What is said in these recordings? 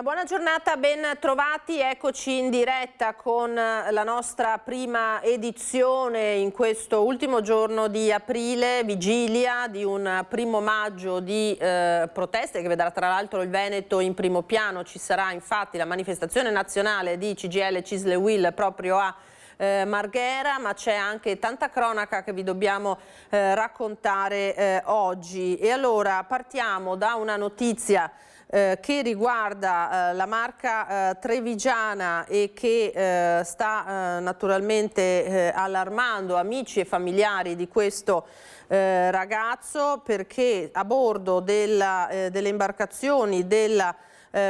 Una buona giornata, ben trovati, eccoci in diretta con la nostra prima edizione in questo ultimo giorno di aprile, vigilia di un 1° maggio di proteste che vedrà tra l'altro il Veneto in primo piano. Ci sarà infatti la manifestazione nazionale di CGIL Cisle Uil proprio a Marghera, ma c'è anche tanta cronaca che vi dobbiamo raccontare oggi. E allora partiamo da una notizia che riguarda la Marca trevigiana e che sta naturalmente allarmando amici e familiari di questo ragazzo, perché a bordo delle imbarcazioni della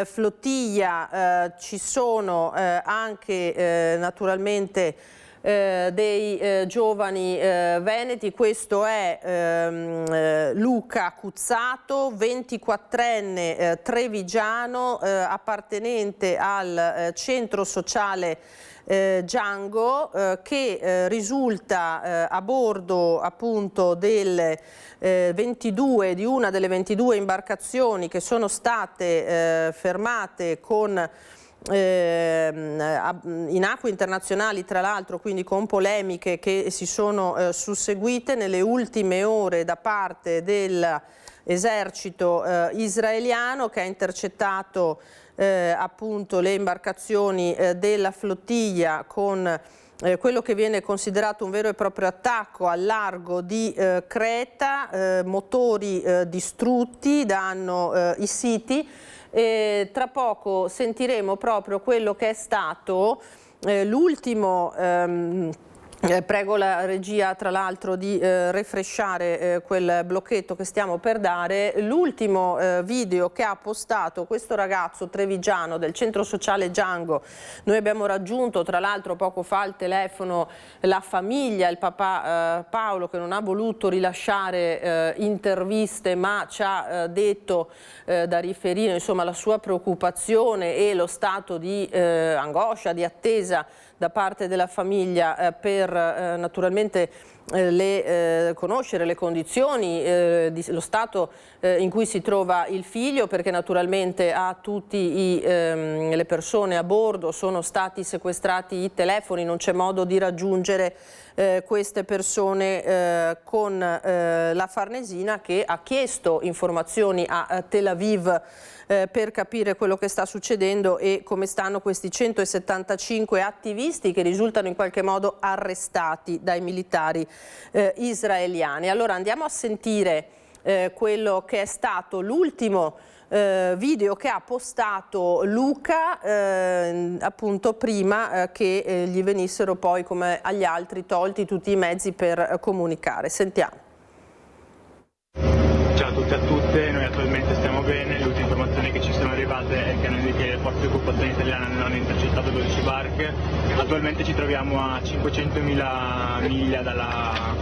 flottiglia ci sono anche naturalmente dei giovani veneti. Questo è Luca Cuzzato, 24enne trevigiano, appartenente al centro sociale Django, che risulta a bordo appunto di una delle 22 imbarcazioni che sono state fermate in acque internazionali, tra l'altro, quindi con polemiche che si sono susseguite nelle ultime ore da parte dell'esercito israeliano, che ha intercettato appunto le imbarcazioni della flottiglia con quello che viene considerato un vero e proprio attacco al largo di Creta, motori distrutti, danno i siti. E tra poco sentiremo proprio quello che è stato l'ultimo, prego la regia tra l'altro di refreshare quel blocchetto che stiamo per dare, l'ultimo video che ha postato questo ragazzo trevigiano del centro sociale Django. Noi abbiamo raggiunto tra l'altro poco fa al telefono la famiglia, il papà Paolo, che non ha voluto rilasciare interviste, ma ci ha detto da riferire insomma la sua preoccupazione e lo stato di angoscia, di attesa da parte della famiglia per naturalmente conoscere le condizioni, lo stato in cui si trova il figlio, perché naturalmente a tutti le persone a bordo sono stati sequestrati i telefoni, non c'è modo di raggiungere queste persone con la Farnesina, che ha chiesto informazioni a Tel Aviv per capire quello che sta succedendo e come stanno questi 175 attivisti che risultano in qualche modo arrestati dai militari israeliani. Allora andiamo a sentire quello che è stato l'ultimo video che ha postato Luca appunto prima che gli venissero poi, come agli altri, tolti tutti i mezzi per comunicare. Sentiamo. Ciao a tutti e a tutte, noi attualmente stiamo bene. Le ultime informazioni che ci sono arrivate è che le forze di occupazione italiane hanno intercettato 12 barche. Attualmente ci troviamo a 500.000 miglia dalla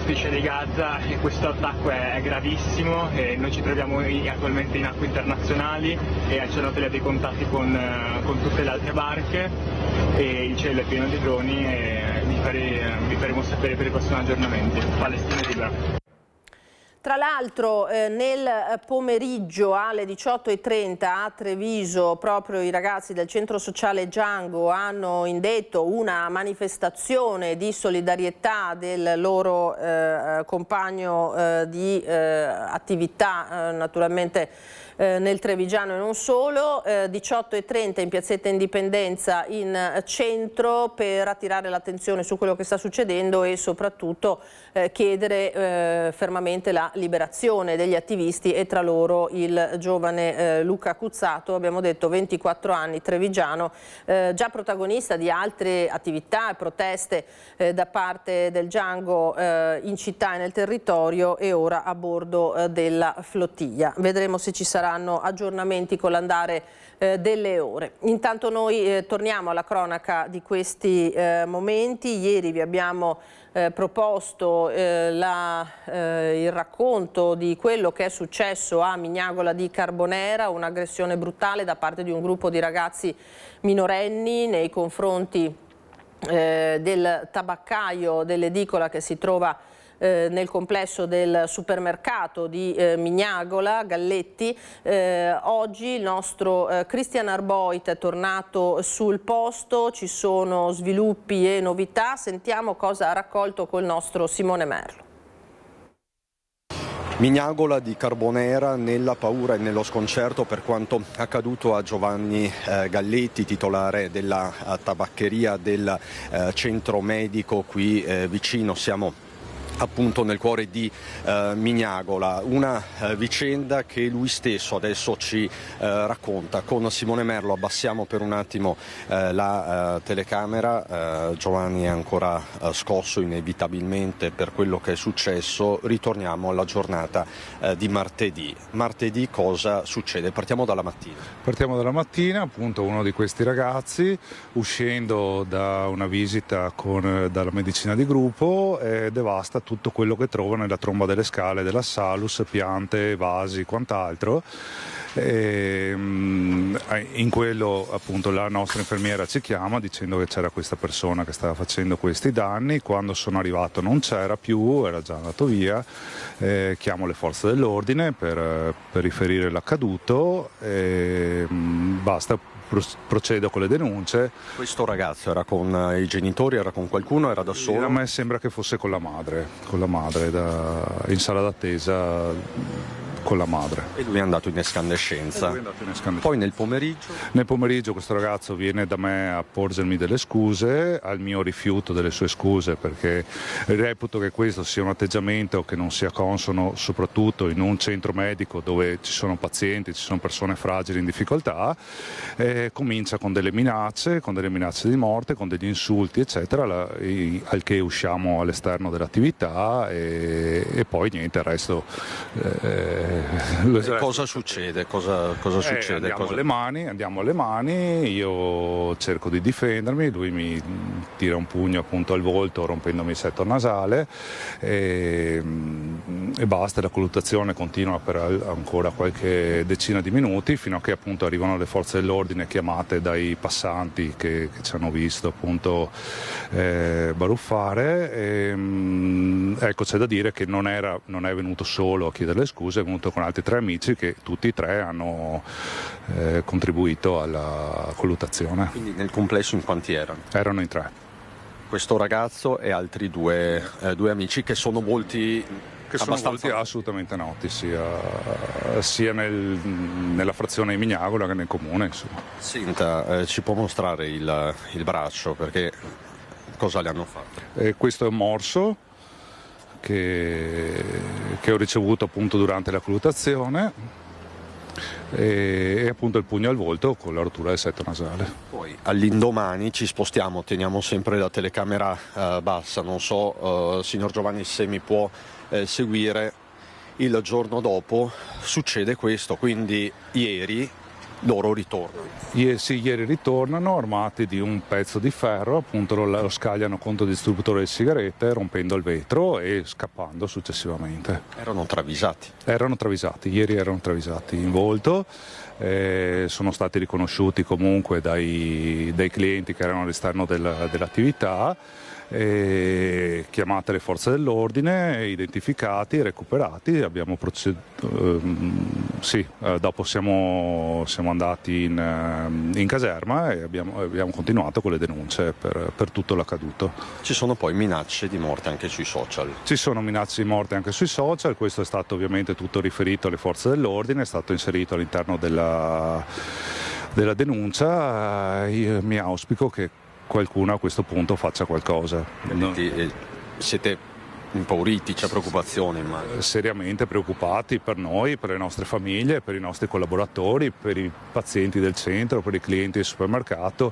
striscia di Gaza e questo attacco è gravissimo. E noi ci troviamo attualmente in acque internazionali e ci hanno tagliato i contatti con tutte le altre barche e il cielo è pieno di droni e vi faremo sapere per i prossimi aggiornamenti. Palestina libera. Tra l'altro nel pomeriggio alle 18:30 a Treviso proprio i ragazzi del centro sociale Django hanno indetto una manifestazione di solidarietà del loro compagno di attività naturalmente nel Trevigiano e non solo, 18:30 in piazzetta Indipendenza in centro, per attirare l'attenzione su quello che sta succedendo e soprattutto chiedere fermamente la liberazione degli attivisti e tra loro il giovane Luca Cuzzato, abbiamo detto 24 anni, trevigiano, già protagonista di altre attività e proteste da parte del Django in città e nel territorio e ora a bordo della flottiglia. Vedremo se ci saranno aggiornamenti con l'andare delle ore. Intanto noi torniamo alla cronaca di questi momenti. Ieri vi abbiamo proposto il racconto di quello che è successo a Mignagola di Carbonera, un'aggressione brutale da parte di un gruppo di ragazzi minorenni nei confronti del tabaccaio dell'edicola che si trova nel complesso del supermercato di Mignagola, Galletti. Oggi il nostro Christian Arboit è tornato sul posto, ci sono sviluppi e novità, sentiamo cosa ha raccolto col nostro Simone Merlo. Mignagola di Carbonera nella paura e nello sconcerto per quanto accaduto a Giovanni Galletti, titolare della tabaccheria del centro medico qui vicino. Siamo appunto nel cuore di Mignagola, una vicenda che lui stesso adesso ci racconta. Con Simone Merlo abbassiamo per un attimo la telecamera, Giovanni è ancora scosso inevitabilmente per quello che è successo. Ritorniamo alla giornata di martedì. Martedì cosa succede? Partiamo dalla mattina. Partiamo dalla mattina, appunto uno di questi ragazzi uscendo da una visita dalla medicina di gruppo devasta tutto quello che trova nella tromba delle scale della Salus, piante, vasi, quant'altro. In quello appunto la nostra infermiera ci chiama dicendo che c'era questa persona che stava facendo questi danni. Quando sono arrivato non c'era più, era già andato via. Chiamo le forze dell'ordine per riferire l'accaduto e basta. Procedo con le denunce. Questo ragazzo era con i genitori, era con qualcuno, era da solo? A me sembra che fosse con la madre in sala d'attesa con la madre. E lui è andato in escandescenza. Poi nel pomeriggio? Nel pomeriggio questo ragazzo viene da me a porgermi delle scuse, al mio rifiuto delle sue scuse, perché reputo che questo sia un atteggiamento che non sia consono, soprattutto in un centro medico dove ci sono pazienti, ci sono persone fragili in difficoltà. Comincia con delle minacce di morte, con degli insulti eccetera, al che usciamo all'esterno dell'attività e poi niente, il resto cosa succede? Cosa succede? Andiamo alle mani, io cerco di difendermi, lui mi tira un pugno appunto al volto rompendomi il setto nasale e basta. La colluttazione continua per ancora qualche decina di minuti fino a che appunto arrivano le forze dell'ordine chiamate dai passanti che ci hanno visto appunto baruffare. Ecco, c'è da dire che non è venuto solo a chiedere le scuse, è venuto con altri 3 amici che tutti e 3 hanno contribuito alla colluttazione. Quindi nel complesso in quanti erano? Erano in 3. Questo ragazzo e altri due amici che sono molti... Che sono molti assolutamente noti, sia nella frazione di Mignagola che nel comune. Insomma. Senta, ci può mostrare il braccio, perché cosa le hanno fatto? Questo è un morso che ho ricevuto appunto durante la colluttazione e appunto il pugno al volto con la rottura del setto nasale. Poi all'indomani ci spostiamo, teniamo sempre la telecamera bassa, non so signor Giovanni se mi può seguire. Il giorno dopo succede questo, quindi ieri loro ritornano. Ieri ritornano armati di un pezzo di ferro, appunto lo scagliano contro il distributore di sigarette rompendo il vetro e scappando successivamente. Erano travisati? Ieri erano travisati in volto, sono stati riconosciuti comunque dai clienti che erano all'esterno dell'attività. Chiamate le forze dell'ordine, identificati, recuperati, abbiamo dopo siamo andati in caserma e abbiamo continuato con le denunce per tutto l'accaduto. Ci sono poi minacce di morte anche sui social? Ci sono minacce di morte anche sui social, questo è stato ovviamente tutto riferito alle forze dell'ordine, è stato inserito all'interno della denuncia. Io mi auspico che qualcuno a questo punto faccia qualcosa. Siete impauriti, c'è preoccupazione? Immagino. Seriamente preoccupati per noi, per le nostre famiglie, per i nostri collaboratori, per i pazienti del centro, per i clienti del supermercato,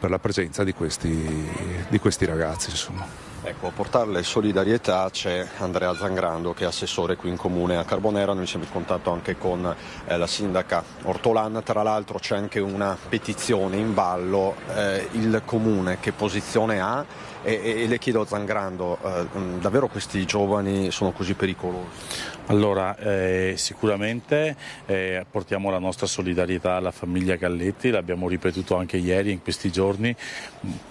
per la presenza di questi ragazzi. Insomma. Ecco, a portarle solidarietà c'è Andrea Zangrando che è assessore qui in comune a Carbonera, noi siamo in contatto anche con la sindaca Ortolan, tra l'altro c'è anche una petizione in ballo, il comune che posizione ha e le chiedo a Zangrando, davvero questi giovani sono così pericolosi? Allora, sicuramente portiamo la nostra solidarietà alla famiglia Galletti, l'abbiamo ripetuto anche ieri in questi giorni,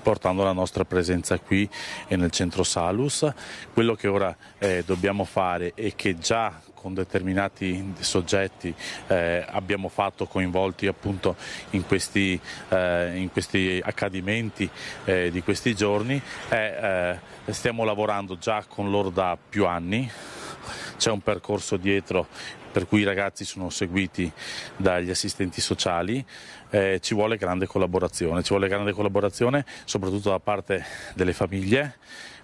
portando la nostra presenza qui e nel centro Salus. Quello che ora dobbiamo fare e che già con determinati soggetti abbiamo fatto, coinvolti appunto in questi accadimenti di questi giorni, stiamo lavorando già con loro da più anni. C'è un percorso dietro per cui i ragazzi sono seguiti dagli assistenti sociali. Ci vuole grande collaborazione soprattutto da parte delle famiglie,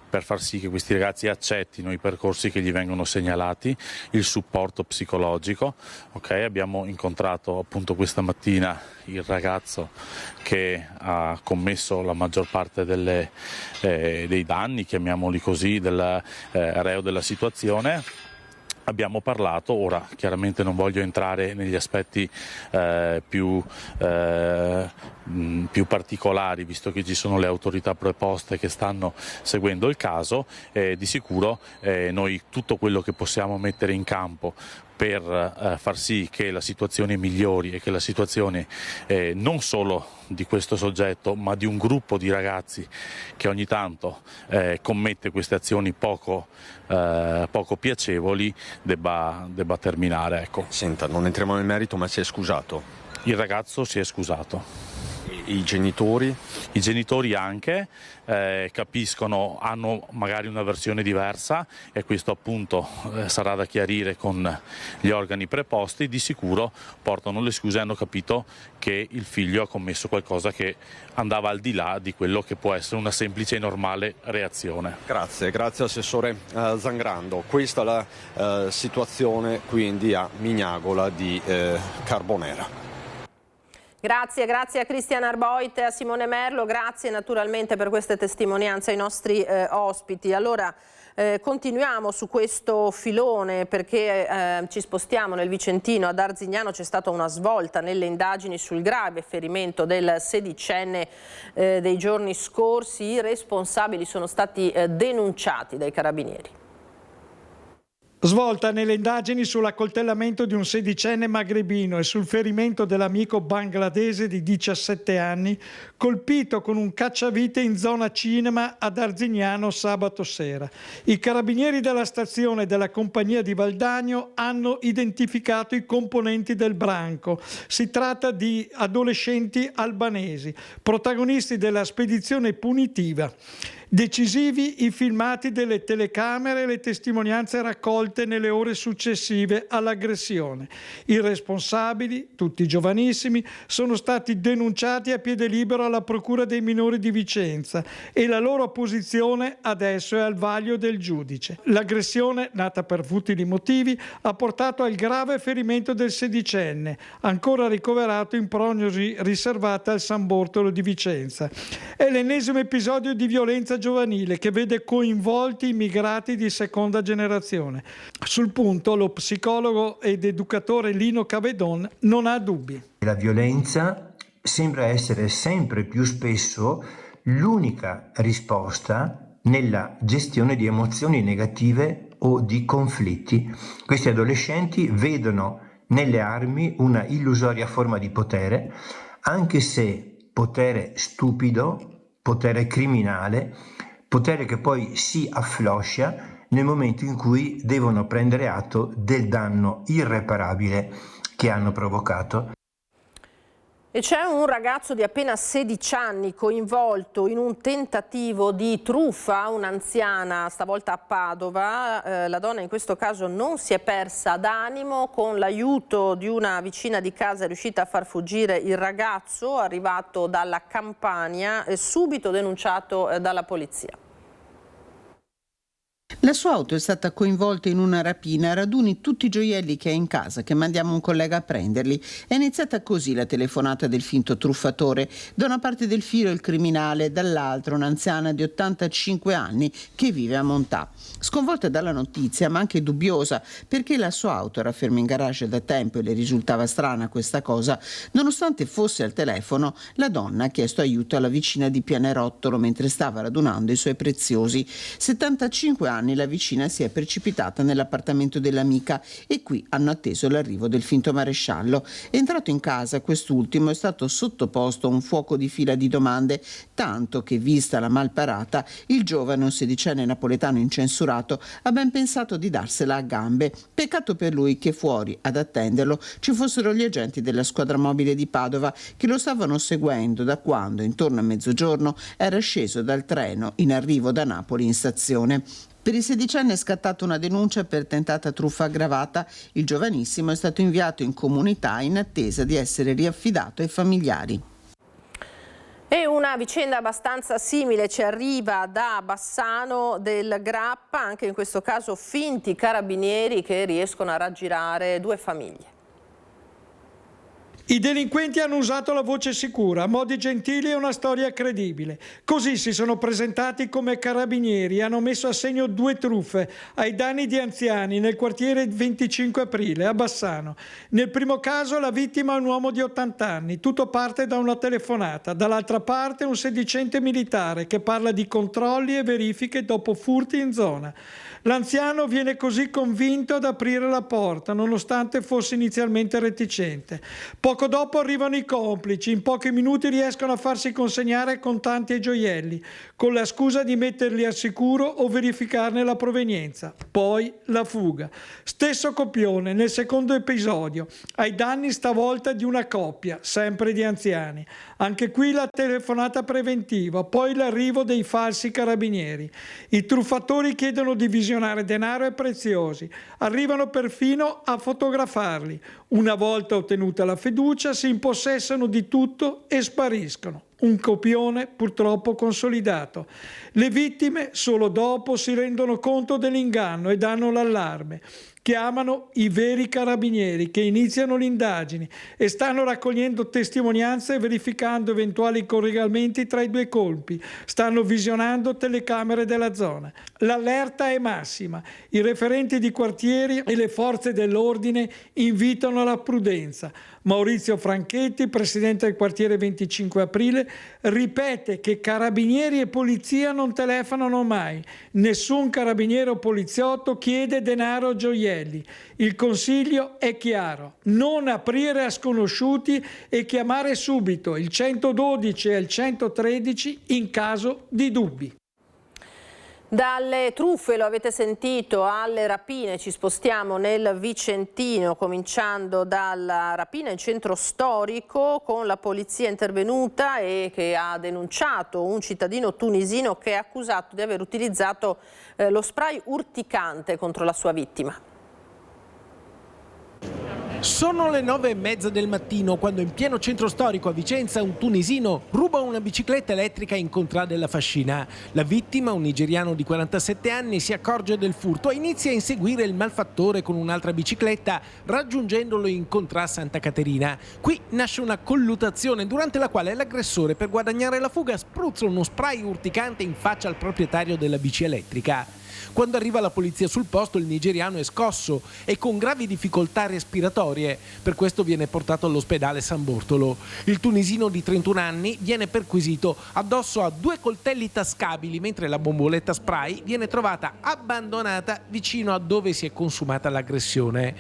per far sì che questi ragazzi accettino i percorsi che gli vengono segnalati, il supporto psicologico. Abbiamo incontrato appunto questa mattina il ragazzo che ha commesso la maggior parte dei danni, chiamiamoli così, del reo della situazione. Abbiamo parlato, ora chiaramente non voglio entrare negli aspetti più particolari, visto che ci sono le autorità preposte che stanno seguendo il caso. Di sicuro noi tutto quello che possiamo mettere in campo per far sì che la situazione migliori e che la situazione non solo di questo soggetto ma di un gruppo di ragazzi che ogni tanto commette queste azioni poco piacevoli debba terminare. Ecco. Senta, non entriamo nel merito, ma si è scusato? Il ragazzo si è scusato. I genitori? I genitori anche capiscono, hanno magari una versione diversa e questo appunto sarà da chiarire con gli organi preposti. Di sicuro portano le scuse e hanno capito che il figlio ha commesso qualcosa che andava al di là di quello che può essere una semplice e normale reazione. Grazie Assessore Zangrando. Questa è la situazione quindi a Mignagola di Carbonera. Grazie a Cristian Arboit e a Simone Merlo, grazie naturalmente per queste testimonianze ai nostri ospiti. Allora continuiamo su questo filone perché ci spostiamo nel Vicentino. Ad Arzignano c'è stata una svolta nelle indagini sul grave ferimento del sedicenne dei giorni scorsi. I responsabili sono stati denunciati dai carabinieri. Svolta nelle indagini sull'accoltellamento di un sedicenne magrebino e sul ferimento dell'amico bangladese di 17 anni colpito con un cacciavite in zona cinema ad Arzignano sabato sera. I carabinieri della stazione della compagnia di Valdagno hanno identificato i componenti del branco. Si tratta di adolescenti albanesi, protagonisti della spedizione punitiva. Decisivi i filmati delle telecamere e le testimonianze raccolte nelle ore successive all'aggressione. I responsabili, tutti giovanissimi, sono stati denunciati a piede libero alla Procura dei minori di Vicenza e la loro posizione adesso è al vaglio del giudice. L'aggressione, nata per futili motivi, ha portato al grave ferimento del sedicenne, ancora ricoverato in prognosi riservata al San Bortolo di Vicenza. È l'ennesimo episodio di violenza giovanile che vede coinvolti immigrati di seconda generazione. Sul punto lo psicologo ed educatore Lino Cavedon non ha dubbi. La violenza sembra essere sempre più spesso l'unica risposta nella gestione di emozioni negative o di conflitti. Questi adolescenti vedono nelle armi una illusoria forma di potere, anche se potere stupido, potere criminale, potere che poi si affloscia nel momento in cui devono prendere atto del danno irreparabile che hanno provocato. E c'è un ragazzo di appena 16 anni coinvolto in un tentativo di truffa a un'anziana, stavolta a Padova. La donna in questo caso non si è persa d'animo, con l'aiuto di una vicina di casa è riuscita a far fuggire il ragazzo arrivato dalla Campania e subito denunciato dalla polizia. La sua auto è stata coinvolta in una rapina, raduni tutti i gioielli che ha in casa, che mandiamo un collega a prenderli. È iniziata così la telefonata del finto truffatore. Da una parte del filo il criminale, dall'altra un'anziana di 85 anni che vive a Montà. Sconvolta dalla notizia, ma anche dubbiosa, perché la sua auto era ferma in garage da tempo e le risultava strana questa cosa, nonostante fosse al telefono, la donna ha chiesto aiuto alla vicina di Pianerottolo mentre stava radunando i suoi preziosi. 75 anni anni la vicina si è precipitata nell'appartamento dell'amica e qui hanno atteso l'arrivo del finto maresciallo. Entrato in casa, quest'ultimo è stato sottoposto a un fuoco di fila di domande, tanto che, vista la malparata, il giovane, un sedicenne napoletano incensurato, ha ben pensato di darsela a gambe. Peccato per lui che fuori, ad attenderlo, ci fossero gli agenti della squadra mobile di Padova che lo stavano seguendo da quando, intorno a mezzogiorno, era sceso dal treno in arrivo da Napoli in stazione. Per il sedicenne è scattata una denuncia per tentata truffa aggravata. Il giovanissimo è stato inviato in comunità in attesa di essere riaffidato ai familiari. E una vicenda abbastanza simile ci arriva da Bassano del Grappa, anche in questo caso finti carabinieri che riescono a raggirare 2 famiglie. I delinquenti hanno usato la voce sicura, modi gentili e una storia credibile. Così si sono presentati come carabinieri e hanno messo a segno 2 truffe ai danni di anziani nel quartiere 25 aprile a Bassano. Nel primo caso la vittima è un uomo di 80 anni. Tutto parte da una telefonata. Dall'altra parte un sedicente militare che parla di controlli e verifiche dopo furti in zona. L'anziano viene così convinto ad aprire la porta, nonostante fosse inizialmente reticente. Poco dopo arrivano i complici, in pochi minuti riescono a farsi consegnare contanti e gioielli, con la scusa di metterli al sicuro o verificarne la provenienza. Poi la fuga. Stesso copione nel secondo episodio, ai danni stavolta di una coppia, sempre di anziani. Anche qui la telefonata preventiva, poi l'arrivo dei falsi carabinieri. I truffatori chiedono di visionare denaro e preziosi, arrivano perfino a fotografarli. Una volta ottenuta la fiducia si impossessano di tutto e spariscono. Un copione purtroppo consolidato. Le vittime solo dopo si rendono conto dell'inganno e danno l'allarme. Chiamano i veri carabinieri che iniziano le indagini e stanno raccogliendo testimonianze e verificando eventuali collegamenti tra i 2 colpi. Stanno visionando telecamere della zona. L'allerta è massima. I referenti di quartieri e le forze dell'ordine invitano alla prudenza. Maurizio Franchetti, presidente del quartiere 25 aprile, ripete che carabinieri e polizia non telefonano mai. Nessun carabiniere o poliziotto chiede denaro o gioielli. Il consiglio è chiaro: non aprire a sconosciuti e chiamare subito il 112 e il 113 in caso di dubbi. Dalle truffe, lo avete sentito, alle rapine ci spostiamo nel Vicentino, cominciando dalla rapina in centro storico con la polizia intervenuta e che ha denunciato un cittadino tunisino che è accusato di aver utilizzato lo spray urticante contro la sua vittima. Sono le 9:30 del mattino quando in pieno centro storico a Vicenza un tunisino ruba una bicicletta elettrica in Contrada della Fascina. La vittima, un nigeriano di 47 anni, si accorge del furto e inizia a inseguire il malfattore con un'altra bicicletta, raggiungendolo in Contrada Santa Caterina. Qui nasce una colluttazione durante la quale l'aggressore, per guadagnare la fuga, spruzza uno spray urticante in faccia al proprietario della bici elettrica. Quando arriva la polizia sul posto, il nigeriano è scosso e con gravi difficoltà respiratorie. Per questo viene portato all'ospedale San Bortolo. Il tunisino di 31 anni viene perquisito addosso a 2 coltelli tascabili, mentre la bomboletta spray viene trovata abbandonata vicino a dove si è consumata l'aggressione.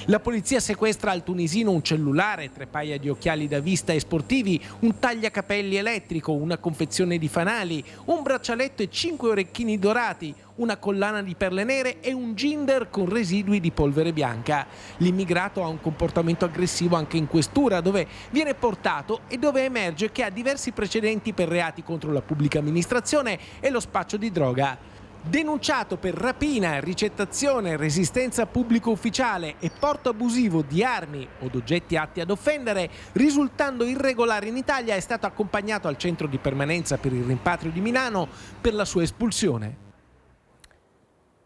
La polizia sequestra al tunisino un cellulare, 3 paia di occhiali da vista e sportivi, un tagliacapelli elettrico, una confezione di fanali, un braccialetto e 5 orecchini dorati, una collana di perle nere e un ginder con residui di polvere bianca. L'immigrato ha un comportamento aggressivo anche in questura, dove viene portato e dove emerge che ha diversi precedenti per reati contro la pubblica amministrazione e lo spaccio di droga. Denunciato per rapina, ricettazione, resistenza pubblico ufficiale e porto abusivo di armi o oggetti atti ad offendere, risultando irregolare in Italia, è stato accompagnato al centro di permanenza per il rimpatrio di Milano per la sua espulsione.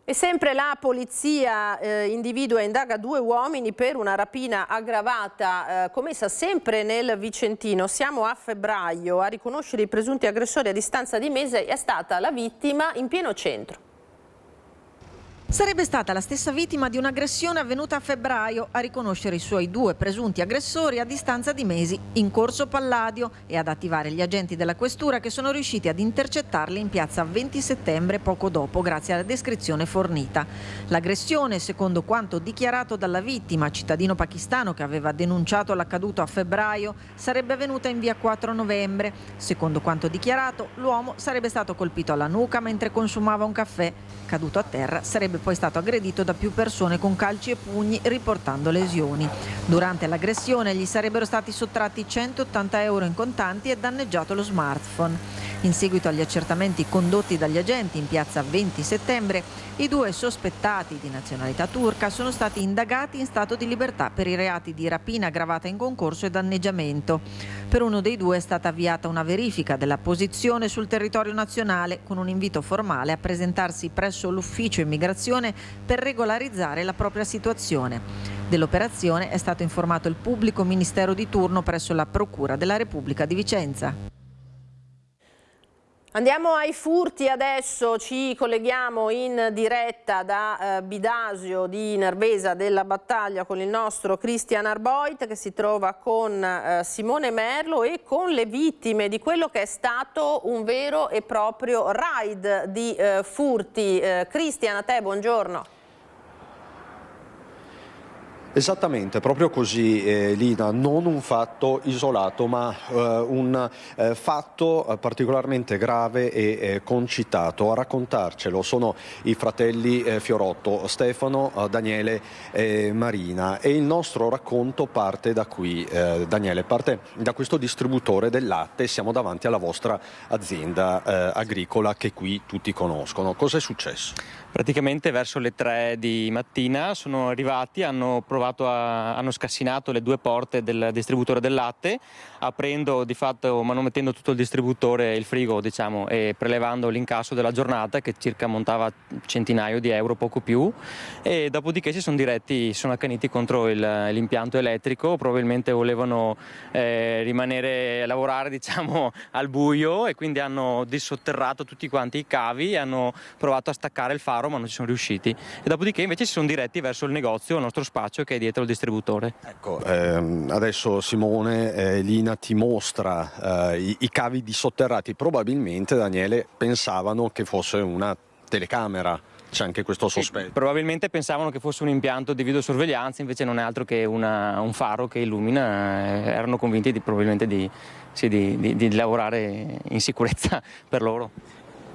E sempre la polizia individua e indaga 2 uomini per una rapina aggravata commessa sempre nel Vicentino. Siamo a febbraio. A riconoscere i presunti aggressori a distanza di mese è stata la vittima in pieno centro. Sarebbe stata la stessa vittima di un'aggressione avvenuta a febbraio a riconoscere i suoi 2 presunti aggressori a distanza di mesi in Corso Palladio e ad attivare gli agenti della questura che sono riusciti ad intercettarli in piazza 20 settembre poco dopo grazie alla descrizione fornita. L'aggressione, secondo quanto dichiarato dalla vittima, cittadino pakistano che aveva denunciato l'accaduto a febbraio, sarebbe avvenuta in via 4 novembre. Secondo quanto dichiarato, l'uomo sarebbe stato colpito alla nuca mentre consumava un caffè. Caduto a terra, sarebbe poi stato aggredito da più persone con calci e pugni, riportando lesioni. Durante l'aggressione gli sarebbero stati sottratti 180 euro in contanti e danneggiato lo smartphone. In seguito agli accertamenti condotti dagli agenti in piazza 20 settembre, i 2 sospettati di nazionalità turca sono stati indagati in stato di libertà per i reati di rapina aggravata in concorso e danneggiamento. Per uno dei 2 è stata avviata una verifica della posizione sul territorio nazionale con un invito formale a presentarsi presso l'ufficio immigrazione per regolarizzare la propria situazione. Dell'operazione è stato informato il pubblico ministero di turno presso la Procura della Repubblica di Vicenza. Andiamo ai furti adesso, ci colleghiamo in diretta da Bidasio di Nervesa della Battaglia con il nostro Christian Arboit che si trova con Simone Merlo e con le vittime di quello che è stato un vero e proprio raid di furti. Christian, a te buongiorno. Esattamente, proprio così Lina, non un fatto isolato ma un fatto particolarmente grave e concitato. A raccontarcelo sono i fratelli Fiorotto, Stefano, Daniele e Marina, e il nostro racconto parte da qui. Daniele, parte da questo distributore del latte, siamo davanti alla vostra azienda agricola che qui tutti conoscono. Cos'è successo? Praticamente verso le 3 di mattina sono arrivati, hanno scassinato le 2 porte del distributore del latte, aprendo di fatto, manomettendo tutto il distributore, il frigo diciamo, e prelevando l'incasso della giornata che circa montava centinaio di euro, poco più, e dopodiché si sono accaniti contro l'impianto elettrico. Probabilmente volevano rimanere a lavorare diciamo al buio, e quindi hanno dissotterrato tutti quanti i cavi e hanno provato a staccare il faro, ma non ci sono riusciti, e dopodiché invece si sono diretti verso il negozio, il nostro spaccio che è dietro il distributore. Ecco, adesso Simone, Lina ti mostra i cavi dissotterrati. Probabilmente, Daniele, pensavano che fosse una telecamera. C'è anche questo sospetto. Sì, probabilmente pensavano che fosse un impianto di videosorveglianza, invece non è altro che un faro che illumina. Erano convinti probabilmente di lavorare in sicurezza per loro.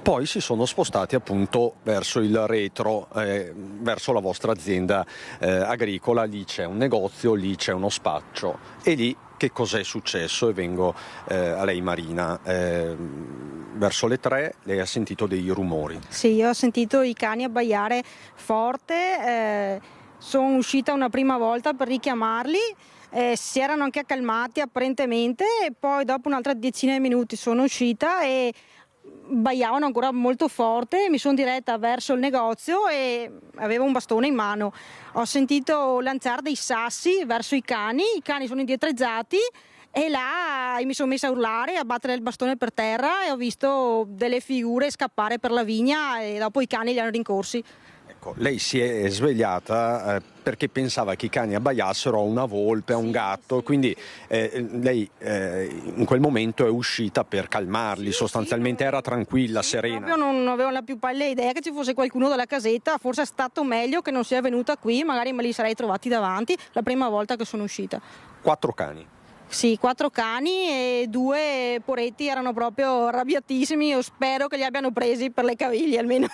Poi si sono spostati appunto verso il retro, verso la vostra azienda agricola. Lì c'è un negozio, lì c'è uno spaccio, e lì che cos'è successo? E vengo a lei, Marina. Verso le 3 lei ha sentito dei rumori. Sì, io ho sentito i cani abbaiare forte, sono uscita una prima volta per richiamarli, si erano anche accalmati apparentemente, e poi dopo un'altra decina di minuti sono uscita e baiavano ancora molto forte. Mi sono diretta verso il negozio e avevo un bastone in mano. Ho sentito lanciare dei sassi verso i cani sono indietreggiati, e là mi sono messa a urlare, a battere il bastone per terra, e ho visto delle figure scappare per la vigna, e dopo i cani li hanno rincorsi. Ecco, lei si è svegliata perché pensava che i cani abbaiassero a una volpe, a un gatto, sì. Quindi lei in quel momento è uscita per calmarli, sostanzialmente era tranquilla, serena. Proprio non avevo la più pallida idea che ci fosse qualcuno della casetta. Forse è stato meglio che non sia venuta qui, magari me li sarei trovati davanti la prima volta che sono uscita. 4 cani. Sì, 4 cani, e 2 poretti erano proprio arrabbiatissimi. Io spero che li abbiano presi per le caviglie almeno.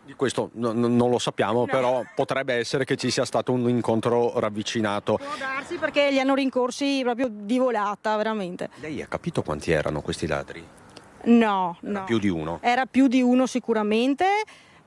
Di questo non lo sappiamo, no. Però potrebbe essere che ci sia stato un incontro ravvicinato. Può darsi, perché li hanno rincorsi proprio di volata, veramente. Lei ha capito quanti erano questi ladri? No. Più di uno? Era più di uno sicuramente,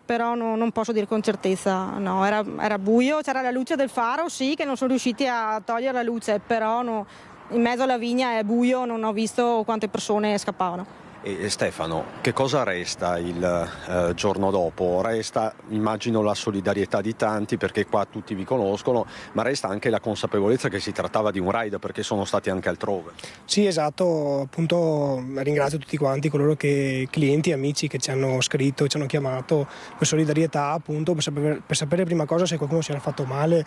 però non posso dire con certezza. No, era buio, c'era la luce del faro, sì, che non sono riusciti a togliere la luce, però in mezzo alla vigna è buio, non ho visto quante persone scappavano. E Stefano, che cosa resta il giorno dopo? Resta, immagino, la solidarietà di tanti, perché qua tutti vi conoscono, ma resta anche la consapevolezza che si trattava di un raid, perché sono stati anche altrove. Sì, esatto, appunto ringrazio tutti quanti coloro che, clienti e amici che ci hanno scritto, ci hanno chiamato per solidarietà, appunto per sapere prima cosa se qualcuno si era fatto male.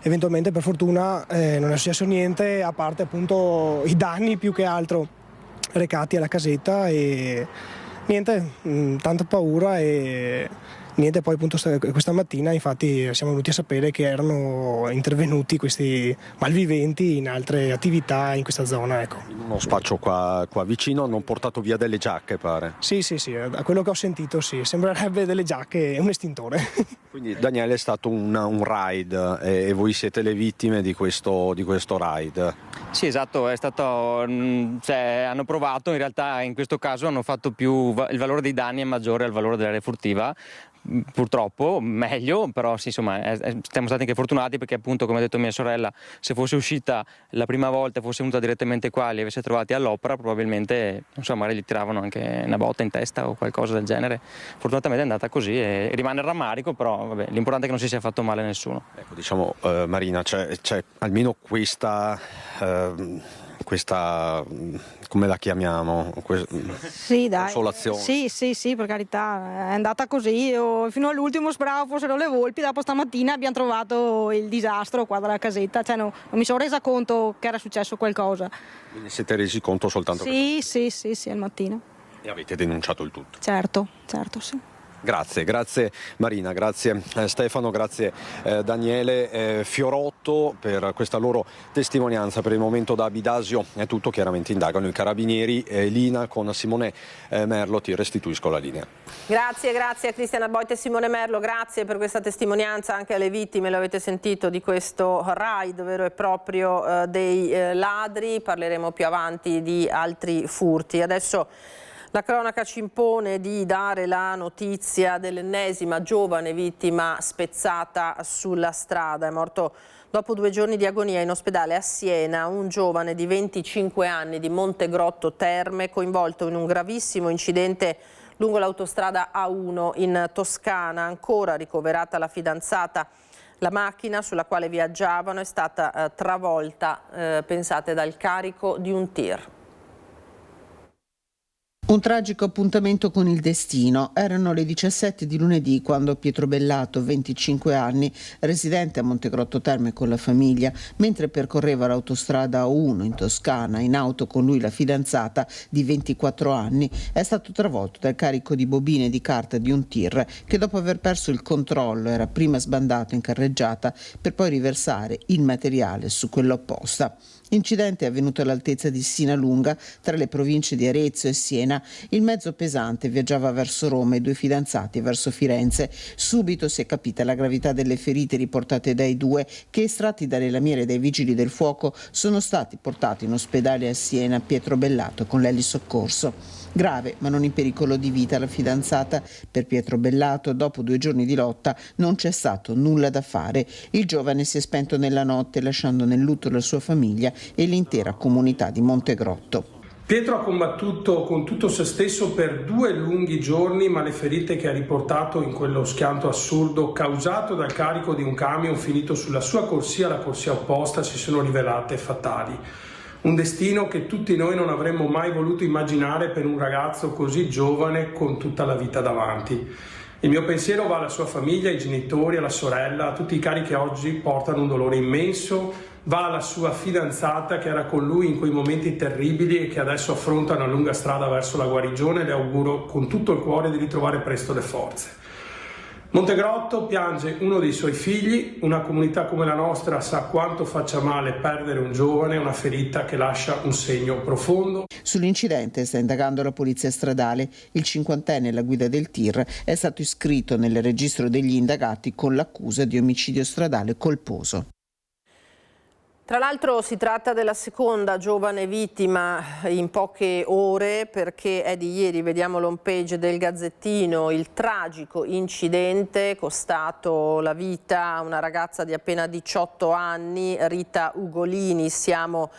Eventualmente per fortuna non è successo niente, a parte appunto i danni più che altro recati alla casetta, e niente, tanta paura e niente. Poi appunto questa mattina infatti siamo venuti a sapere che erano intervenuti questi malviventi in altre attività in questa zona, ecco. In uno spaccio qua vicino hanno portato via delle giacche, pare. Sì, a quello che ho sentito sì, sembrerebbe delle giacche e un estintore. Quindi Daniele, è stato un raid e voi siete le vittime di questo raid. Sì, esatto, è stato, hanno provato, in realtà in questo caso hanno fatto più, il valore dei danni è maggiore al valore dell'area furtiva, purtroppo meglio, però sì, insomma siamo stati anche fortunati, perché appunto, come ha detto mia sorella, se fosse uscita la prima volta, fosse venuta direttamente qua e li avesse trovati all'opera, probabilmente magari gli tiravano anche una botta in testa o qualcosa del genere. Fortunatamente è andata così e rimane il rammarico, però vabbè, l'importante è che non si sia fatto male a nessuno. Ecco, diciamo Marina, c'è almeno questa come la chiamiamo? Sì, dai. Consolazione. Sì, per carità, è andata così. Io fino all'ultimo speravo fossero le volpi, dopo stamattina abbiamo trovato il disastro qua dalla casetta, non mi sono resa conto che era successo qualcosa. Quindi siete resi conto soltanto? Sì, al mattino. E avete denunciato il tutto? Certo, sì. Grazie Marina, grazie Stefano, grazie Daniele. Fiorotto per questa loro testimonianza. Per il momento da Abidasio è tutto, chiaramente indagano i carabinieri. Lina, con Simone Merlo ti restituisco la linea. Grazie a Cristiana Boite e Simone Merlo, grazie per questa testimonianza anche alle vittime, lo avete sentito, di questo raid vero e proprio dei ladri. Parleremo più avanti di altri furti. Adesso la cronaca ci impone di dare la notizia dell'ennesima giovane vittima spezzata sulla strada. È morto dopo 2 giorni di agonia in ospedale a Siena un giovane di 25 anni di Montegrotto Terme, coinvolto in un gravissimo incidente lungo l'autostrada A1 in Toscana. Ancora ricoverata la fidanzata. La macchina sulla quale viaggiavano è stata travolta, pensate, dal carico di un tir. Un tragico appuntamento con il destino. Erano le 17 di lunedì quando Pietro Bellato, 25 anni, residente a Montegrotto Terme con la famiglia, mentre percorreva l'autostrada A1 in Toscana, in auto con lui la fidanzata di 24 anni, è stato travolto dal carico di bobine di carta di un tir che, dopo aver perso il controllo, era prima sbandato in carreggiata per poi riversare il materiale su quella opposta. L'incidente è avvenuto all'altezza di Sinalunga, tra le province di Arezzo e Siena. Il mezzo pesante viaggiava verso Roma e i 2 fidanzati verso Firenze. Subito si è capita la gravità delle ferite riportate dai 2, che, estratti dalle lamiere dai vigili del fuoco, sono stati portati in ospedale a Siena. Pietro Bellato con l'elisoccorso. Grave, ma non in pericolo di vita, la fidanzata. Per Pietro Bellato, dopo 2 giorni di lotta, non c'è stato nulla da fare. Il giovane si è spento nella notte, lasciando nel lutto la sua famiglia e l'intera comunità di Montegrotto. Pietro ha combattuto con tutto se stesso per 2 lunghi giorni, ma le ferite che ha riportato in quello schianto assurdo causato dal carico di un camion finito sulla sua corsia, la corsia opposta, si sono rivelate fatali. Un destino che tutti noi non avremmo mai voluto immaginare per un ragazzo così giovane con tutta la vita davanti. Il mio pensiero va alla sua famiglia, ai genitori, alla sorella, a tutti i cari che oggi portano un dolore immenso, va alla sua fidanzata che era con lui in quei momenti terribili e che adesso affronta una lunga strada verso la guarigione. Le auguro con tutto il cuore di ritrovare presto le forze. Montegrotto piange uno dei suoi figli, una comunità come la nostra sa quanto faccia male perdere un giovane, una ferita che lascia un segno profondo. Sull'incidente sta indagando la polizia stradale. Il 50enne alla guida del tir è stato iscritto nel registro degli indagati con l'accusa di omicidio stradale colposo. Tra l'altro si tratta della seconda giovane vittima in poche ore, perché è di ieri, vediamo l'home page del Gazzettino, il tragico incidente costato la vita a una ragazza di appena 18 anni, Rita Ugolini. Siamo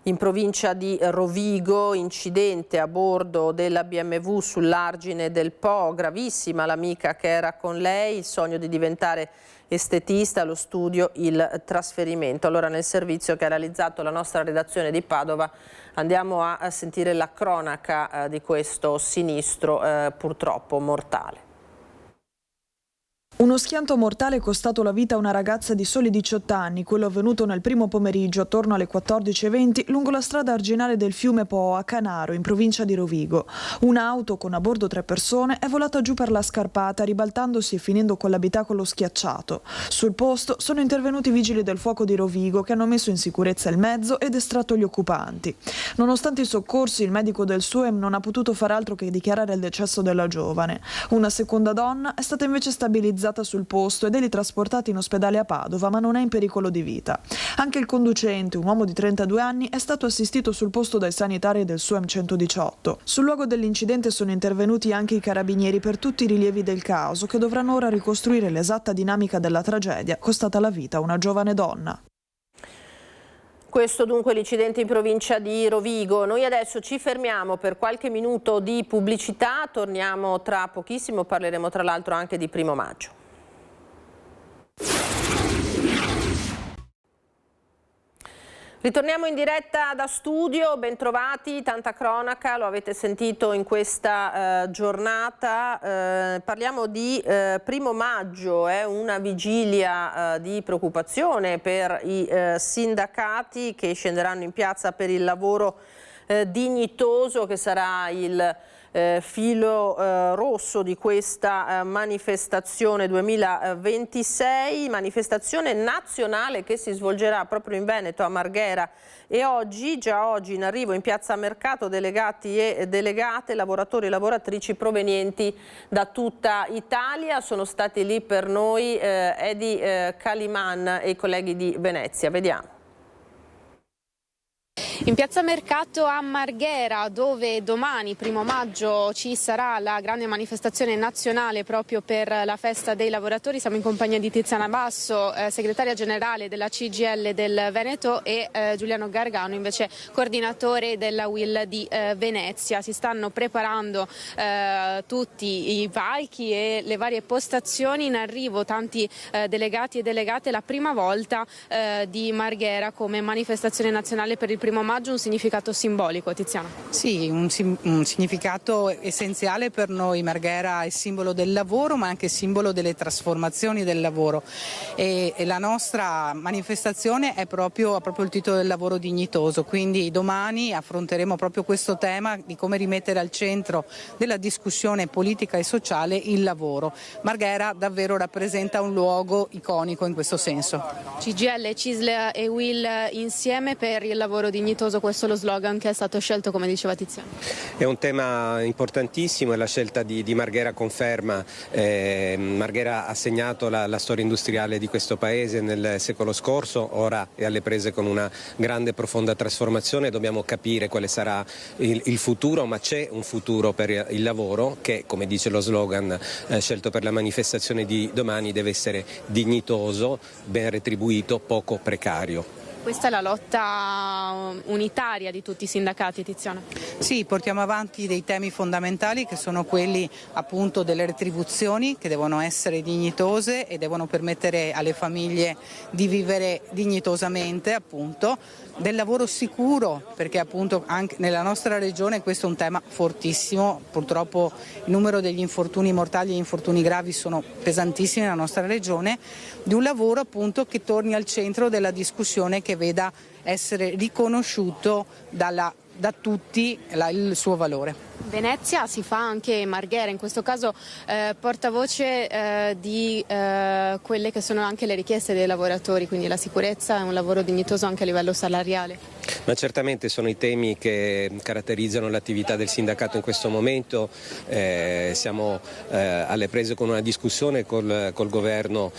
in provincia di Rovigo, incidente a bordo della BMW sull'argine del Po, gravissima l'amica che era con lei, il sogno di diventare estetista, lo studio, il trasferimento. Allora nel servizio che ha realizzato la nostra redazione di Padova andiamo a sentire la cronaca di questo sinistro purtroppo mortale. Uno schianto mortale è costato la vita a una ragazza di soli 18 anni, quello avvenuto nel primo pomeriggio attorno alle 14:20 lungo la strada arginale del fiume Po a Canaro, in provincia di Rovigo. Un'auto con a bordo 3 persone è volata giù per la scarpata, ribaltandosi e finendo con l'abitacolo schiacciato. Sul posto sono intervenuti i vigili del fuoco di Rovigo che hanno messo in sicurezza il mezzo ed estratto gli occupanti. Nonostante i soccorsi, il medico del SUEM non ha potuto far altro che dichiarare il decesso della giovane. Una seconda donna è stata invece stabilizzata sul posto ed è ritrasportata in ospedale a Padova, ma non è in pericolo di vita. Anche il conducente, un uomo di 32 anni, è stato assistito sul posto dai sanitari del SUEM 118. Sul luogo dell'incidente sono intervenuti anche i carabinieri per tutti i rilievi del caso, che dovranno ora ricostruire l'esatta dinamica della tragedia, costata la vita a una giovane donna. Questo dunque l'incidente in provincia di Rovigo. Noi adesso ci fermiamo per qualche minuto di pubblicità, torniamo tra pochissimo, parleremo tra l'altro anche di 1° maggio. Ritorniamo in diretta da studio, bentrovati, tanta cronaca, lo avete sentito in questa giornata. Parliamo di 1° maggio, è una vigilia di preoccupazione per i sindacati che scenderanno in piazza per il lavoro dignitoso, che sarà il filo rosso di questa manifestazione 2026, manifestazione nazionale che si svolgerà proprio in Veneto, a Marghera, e già oggi in arrivo in piazza Mercato delegati e delegate, lavoratori e lavoratrici provenienti da tutta Italia. Sono stati lì per noi Edi Caliman e i colleghi di Venezia. Vediamo. In piazza Mercato a Marghera, dove domani 1° maggio ci sarà la grande manifestazione nazionale proprio per la festa dei lavoratori, siamo in compagnia di Tiziana Basso, segretaria generale della CGIL del Veneto, e Giuliano Gargano, invece coordinatore della UIL di Venezia. Si stanno preparando tutti i palchi e le varie postazioni, in arrivo tanti delegati e delegate, la prima volta di Marghera come manifestazione nazionale per il 1° maggio, un significato simbolico, Tiziana? Sì, un significato essenziale per noi. Marghera è simbolo del lavoro, ma anche simbolo delle trasformazioni del lavoro, e la nostra manifestazione è proprio il titolo del lavoro dignitoso, quindi domani affronteremo proprio questo tema di come rimettere al centro della discussione politica e sociale il lavoro. Marghera davvero rappresenta un luogo iconico in questo senso. CGIL, CISL e UIL insieme per il lavoro dignitoso, questo è lo slogan che è stato scelto, come diceva Tiziano. È un tema importantissimo e la scelta di Marghera conferma. Marghera ha segnato la storia industriale di questo paese nel secolo scorso, ora è alle prese con una grande e profonda trasformazione. Dobbiamo capire quale sarà il futuro, ma c'è un futuro per il lavoro che, come dice lo slogan scelto per la manifestazione di domani, deve essere dignitoso, ben retribuito, poco precario. Questa è la lotta unitaria di tutti i sindacati, Tiziana? Sì, portiamo avanti dei temi fondamentali che sono quelli appunto delle retribuzioni, che devono essere dignitose e devono permettere alle famiglie di vivere dignitosamente, appunto, del lavoro sicuro, perché appunto anche nella nostra regione questo è un tema fortissimo. Purtroppo il numero degli infortuni mortali e gli infortuni gravi sono pesantissimi nella nostra regione, di un lavoro appunto che torni al centro della discussione, che veda essere riconosciuto da tutti il suo valore. Venezia si fa anche Marghera, in questo caso portavoce di quelle che sono anche le richieste dei lavoratori, quindi la sicurezza e un lavoro dignitoso anche a livello salariale. Ma certamente sono i temi che caratterizzano l'attività del sindacato in questo momento. Siamo alle prese con una discussione col governo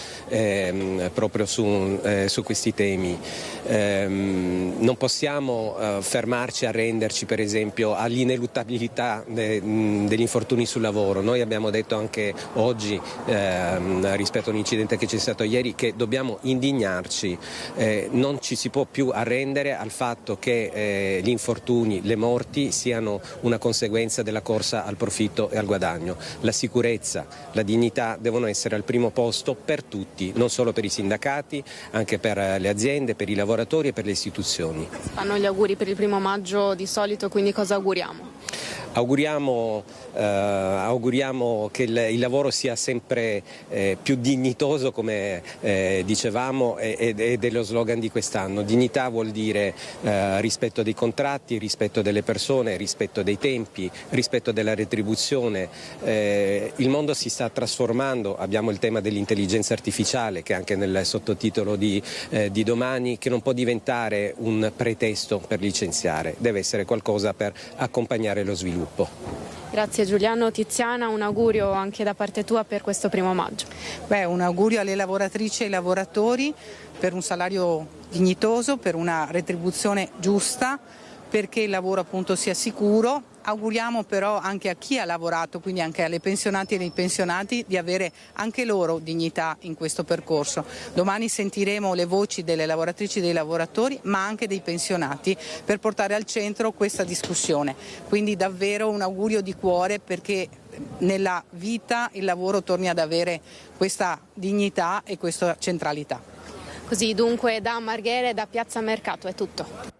proprio su questi temi. Non possiamo fermarci a renderci per esempio all'ineluttabilità degli infortuni sul lavoro. Noi abbiamo detto anche oggi rispetto a un incidente che c'è stato ieri che dobbiamo indignarci, non ci si può più arrendere al fatto fatto che gli infortuni, le morti siano una conseguenza della corsa al profitto e al guadagno. La sicurezza, la dignità devono essere al primo posto per tutti, non solo per i sindacati, anche per le aziende, per i lavoratori e per le istituzioni. Fanno gli auguri per il 1° maggio di solito, quindi cosa auguriamo? Auguriamo che il lavoro sia sempre più dignitoso, come dicevamo, ed è lo slogan di quest'anno. Dignità vuol dire rispetto dei contratti, rispetto delle persone, rispetto dei tempi, rispetto della retribuzione. Il mondo si sta trasformando, abbiamo il tema dell'intelligenza artificiale che è anche nel sottotitolo di domani, che non può diventare un pretesto per licenziare, deve essere qualcosa per accompagnare lo sviluppo. Grazie Giuliano. Tiziana, un augurio anche da parte tua per questo 1° maggio. Un augurio alle lavoratrici e ai lavoratori per un salario dignitoso, per una retribuzione giusta, perché il lavoro appunto sia sicuro. Auguriamo però anche a chi ha lavorato, quindi anche alle pensionati e ai pensionati, di avere anche loro dignità in questo percorso. Domani sentiremo le voci delle lavoratrici e dei lavoratori, ma anche dei pensionati, per portare al centro questa discussione. Quindi davvero un augurio di cuore perché nella vita il lavoro torni ad avere questa dignità e questa centralità. Così dunque da Marghera e da Piazza Mercato è tutto.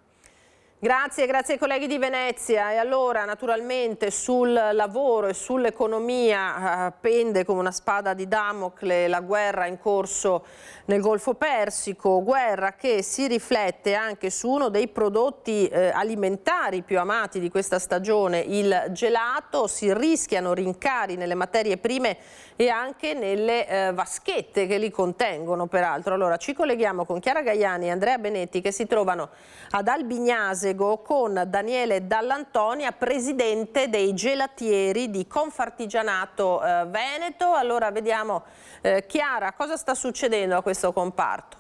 Grazie ai colleghi di Venezia. E allora naturalmente sul lavoro e sull'economia pende come una spada di Damocle la guerra in corso nel Golfo Persico, guerra che si riflette anche su uno dei prodotti alimentari più amati di questa stagione, il gelato. Si rischiano rincari nelle materie prime e anche nelle vaschette che li contengono peraltro. Allora ci colleghiamo con Chiara Gaiani e Andrea Benetti che si trovano ad Albignasego con Daniele Dall'Antonia, presidente dei gelatieri di Confartigianato Veneto. Allora vediamo Chiara, cosa sta succedendo a questo comparto?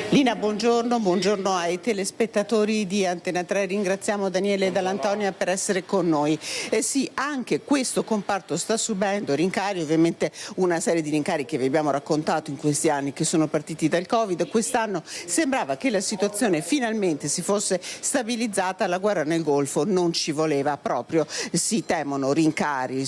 Lina, buongiorno ai telespettatori di Antena 3, ringraziamo Daniele Dall'Antonia per essere con noi. Sì, anche questo comparto sta subendo rincari, ovviamente una serie di rincari che vi abbiamo raccontato in questi anni che sono partiti dal Covid. Quest'anno sembrava che la situazione finalmente si fosse stabilizzata, la guerra nel Golfo non ci voleva proprio. Si temono rincari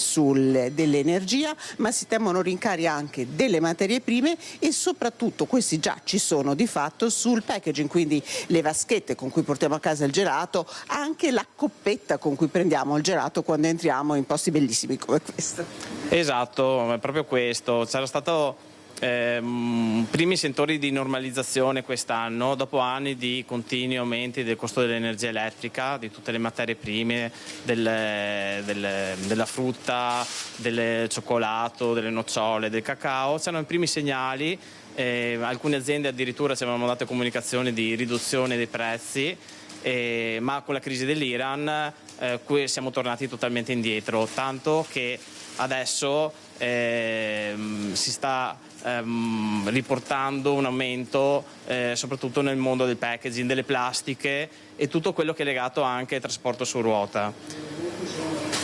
dell'energia, ma si temono rincari anche delle materie prime e soprattutto questi già ci sono di fatto sul packaging, quindi le vaschette con cui portiamo a casa il gelato, anche la coppetta con cui prendiamo il gelato quando entriamo in posti bellissimi come questo. Esatto, è proprio questo. C'era stato primi sentori di normalizzazione quest'anno, dopo anni di continui aumenti del costo dell'energia elettrica, di tutte le materie prime, della frutta, del cioccolato, delle nocciole, del cacao. C'erano i primi segnali. Alcune aziende addirittura ci avevano dato comunicazioni di riduzione dei prezzi, ma con la crisi dell'Iran siamo tornati totalmente indietro, tanto che adesso si sta riportando un aumento soprattutto nel mondo del packaging, delle plastiche e tutto quello che è legato anche al trasporto su ruota.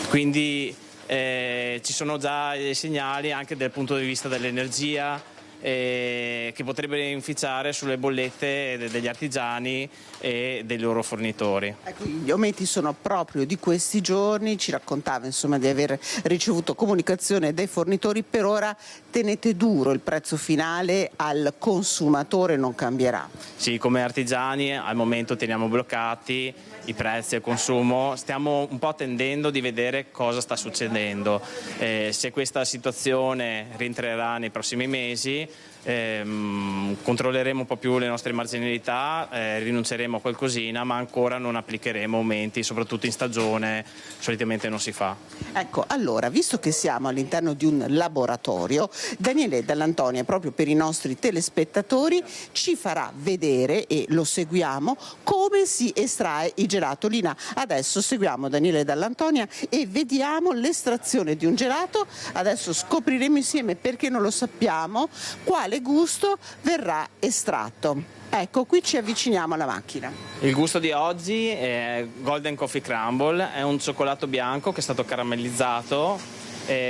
Quindi ci sono già dei segnali anche dal punto di vista dell'energia che potrebbe inficiare sulle bollette degli artigiani e dei loro fornitori. Ecco, gli aumenti sono proprio di questi giorni, ci raccontava insomma di aver ricevuto comunicazione dai fornitori. Per ora tenete duro, il prezzo finale al consumatore non cambierà. Sì, come artigiani al momento teniamo bloccati i prezzi al consumo, stiamo un po' attendendo di vedere cosa sta succedendo, se questa situazione rientrerà nei prossimi mesi. Controlleremo un po' più le nostre marginalità, rinunceremo a qualcosina, ma ancora non applicheremo aumenti, soprattutto in stagione solitamente non si fa. Ecco, allora, visto che siamo all'interno di un laboratorio, Daniele Dall'Antonia, proprio per i nostri telespettatori, ci farà vedere, e lo seguiamo, come si estrae il gelato. Lina, adesso seguiamo Daniele Dall'Antonia e vediamo l'estrazione di un gelato. Adesso scopriremo insieme, perché non lo sappiamo, quale gusto verrà estratto. Ecco, qui ci avviciniamo alla macchina. Il gusto di oggi è Golden Coffee Crumble, è un cioccolato bianco che è stato caramellizzato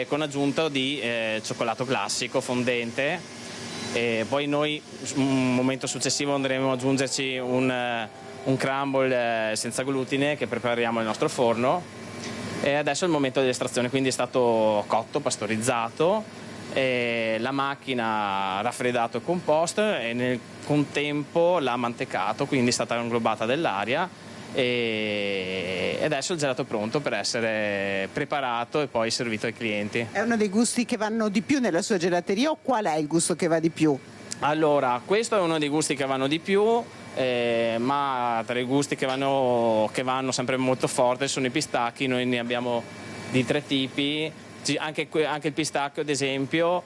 con aggiunta di cioccolato classico fondente. E poi noi un momento successivo andremo ad aggiungerci un crumble senza glutine che prepariamo nel nostro forno, e adesso è il momento dell'estrazione, quindi è stato cotto, pastorizzato, e la macchina ha raffreddato il compost e nel contempo l'ha mantecato, quindi è stata inglobata dell'aria e adesso il gelato è pronto per essere preparato e poi servito ai clienti. È uno dei gusti che vanno di più nella sua gelateria, o qual è il gusto che va di più? Allora, questo è uno dei gusti che vanno di più, ma tra i gusti che vanno sempre molto forte sono i pistacchi. Noi ne abbiamo di 3 tipi, anche il pistacchio ad esempio.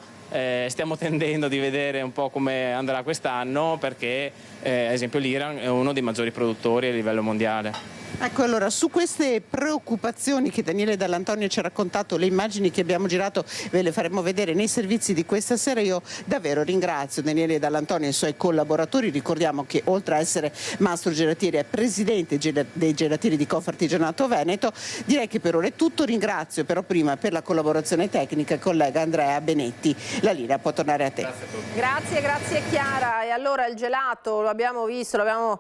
Stiamo tendendo di vedere un po' come andrà quest'anno, perché ad esempio l'Iran è uno dei maggiori produttori a livello mondiale. Ecco, allora, su queste preoccupazioni che Daniele Dall'Antonio ci ha raccontato, le immagini che abbiamo girato ve le faremo vedere nei servizi di questa sera. Io davvero ringrazio Daniele Dall'Antonio e i suoi collaboratori. Ricordiamo che oltre a essere mastro gelatieri è presidente dei gelatieri di Confartigianato Veneto. Direi che per ora è tutto. Ringrazio però prima per la collaborazione tecnica il collega Andrea Benetti. La linea può tornare a te. Grazie Chiara. E allora il gelato lo abbiamo visto, l'abbiamo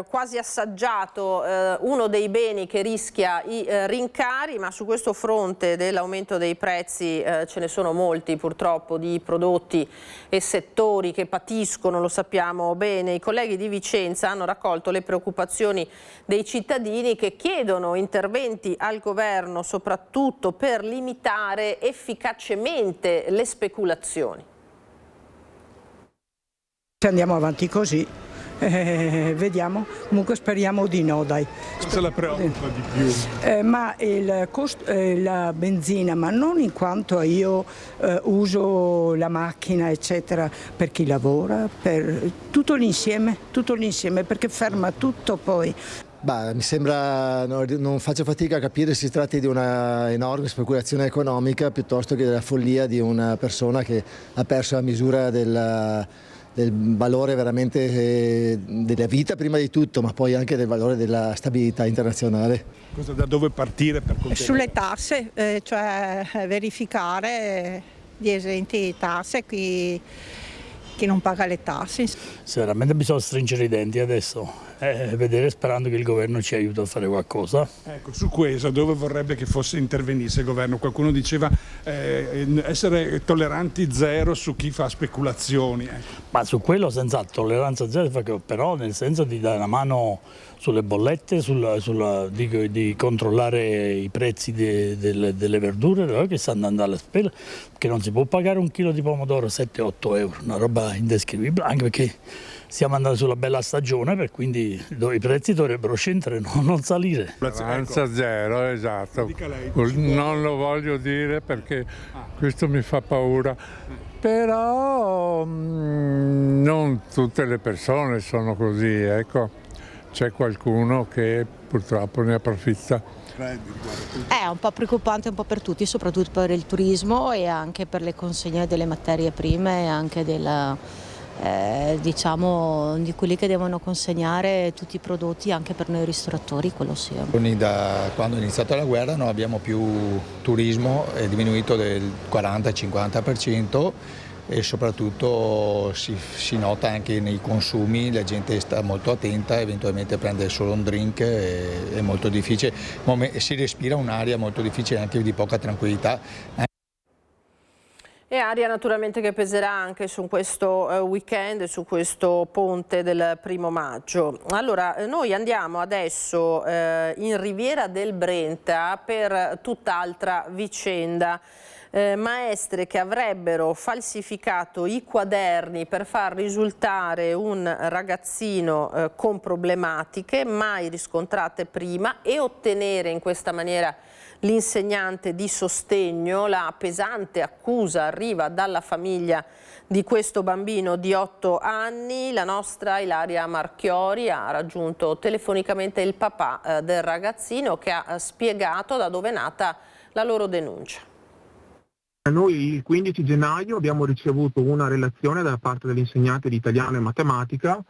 quasi assaggiato, uno dei beni che rischia i rincari, ma su questo fronte dell'aumento dei prezzi ce ne sono molti purtroppo di prodotti e settori che patiscono, lo sappiamo bene. I colleghi di Vicenza hanno raccolto le preoccupazioni dei cittadini che chiedono interventi al governo soprattutto per limitare efficacemente le speculazioni. Se andiamo avanti così, vediamo, comunque speriamo di no, dai. Cosa la preoccupa di più? Ma il costo, la benzina, ma non in quanto io uso la macchina eccetera, per chi lavora, per tutto l'insieme, perché ferma tutto poi. Mi sembra, non faccio fatica a capire se si tratti di una enorme speculazione economica piuttosto che della follia di una persona che ha perso la misura del valore veramente della vita prima di tutto, ma poi anche del valore della stabilità internazionale. Da dove partire per contenere? Sulle tasse, cioè verificare gli esenti di tasse, chi non paga le tasse. Veramente bisogna stringere i denti adesso e vedere, sperando che il governo ci aiuti a fare qualcosa. Ecco, su questo dove vorrebbe che intervenisse il governo? Qualcuno diceva essere tolleranti zero su chi fa speculazioni. Ma su quello senz'altro tolleranza zero, però nel senso di dare una mano sulle bollette, di controllare i prezzi delle verdure che stanno andando alla spesa, che non si può pagare un chilo di pomodoro 7-8 euro, una roba indescrivibile, anche perché stiamo andando sulla bella stagione, per quindi i prezzi dovrebbero scendere, non salire. Tolleranza zero, esatto. Non lo voglio dire perché questo mi fa paura, però non tutte le persone sono così, ecco. C'è qualcuno che purtroppo ne approfitta. È un po' preoccupante un po' per tutti, soprattutto per il turismo e anche per le consegne delle materie prime e anche diciamo di quelli che devono consegnare tutti i prodotti anche per noi ristoratori, quello sì. Da quando è iniziata la guerra non abbiamo più turismo, è diminuito del 40-50%. E soprattutto si nota anche nei consumi, la gente sta molto attenta, eventualmente prende solo un drink, è molto difficile, si respira un'aria molto difficile anche di poca tranquillità. E aria naturalmente che peserà anche su questo weekend, su questo ponte del 1° maggio. Allora, noi andiamo adesso in Riviera del Brenta per tutt'altra vicenda. Maestre che avrebbero falsificato i quaderni per far risultare un ragazzino con problematiche mai riscontrate prima e ottenere in questa maniera l'insegnante di sostegno. La pesante accusa arriva dalla famiglia di questo bambino di 8 anni. La nostra Ilaria Marchiori ha raggiunto telefonicamente il papà del ragazzino, che ha spiegato da dove è nata la loro denuncia. Noi il 15 gennaio abbiamo ricevuto una relazione da parte dell'insegnante di italiano e matematica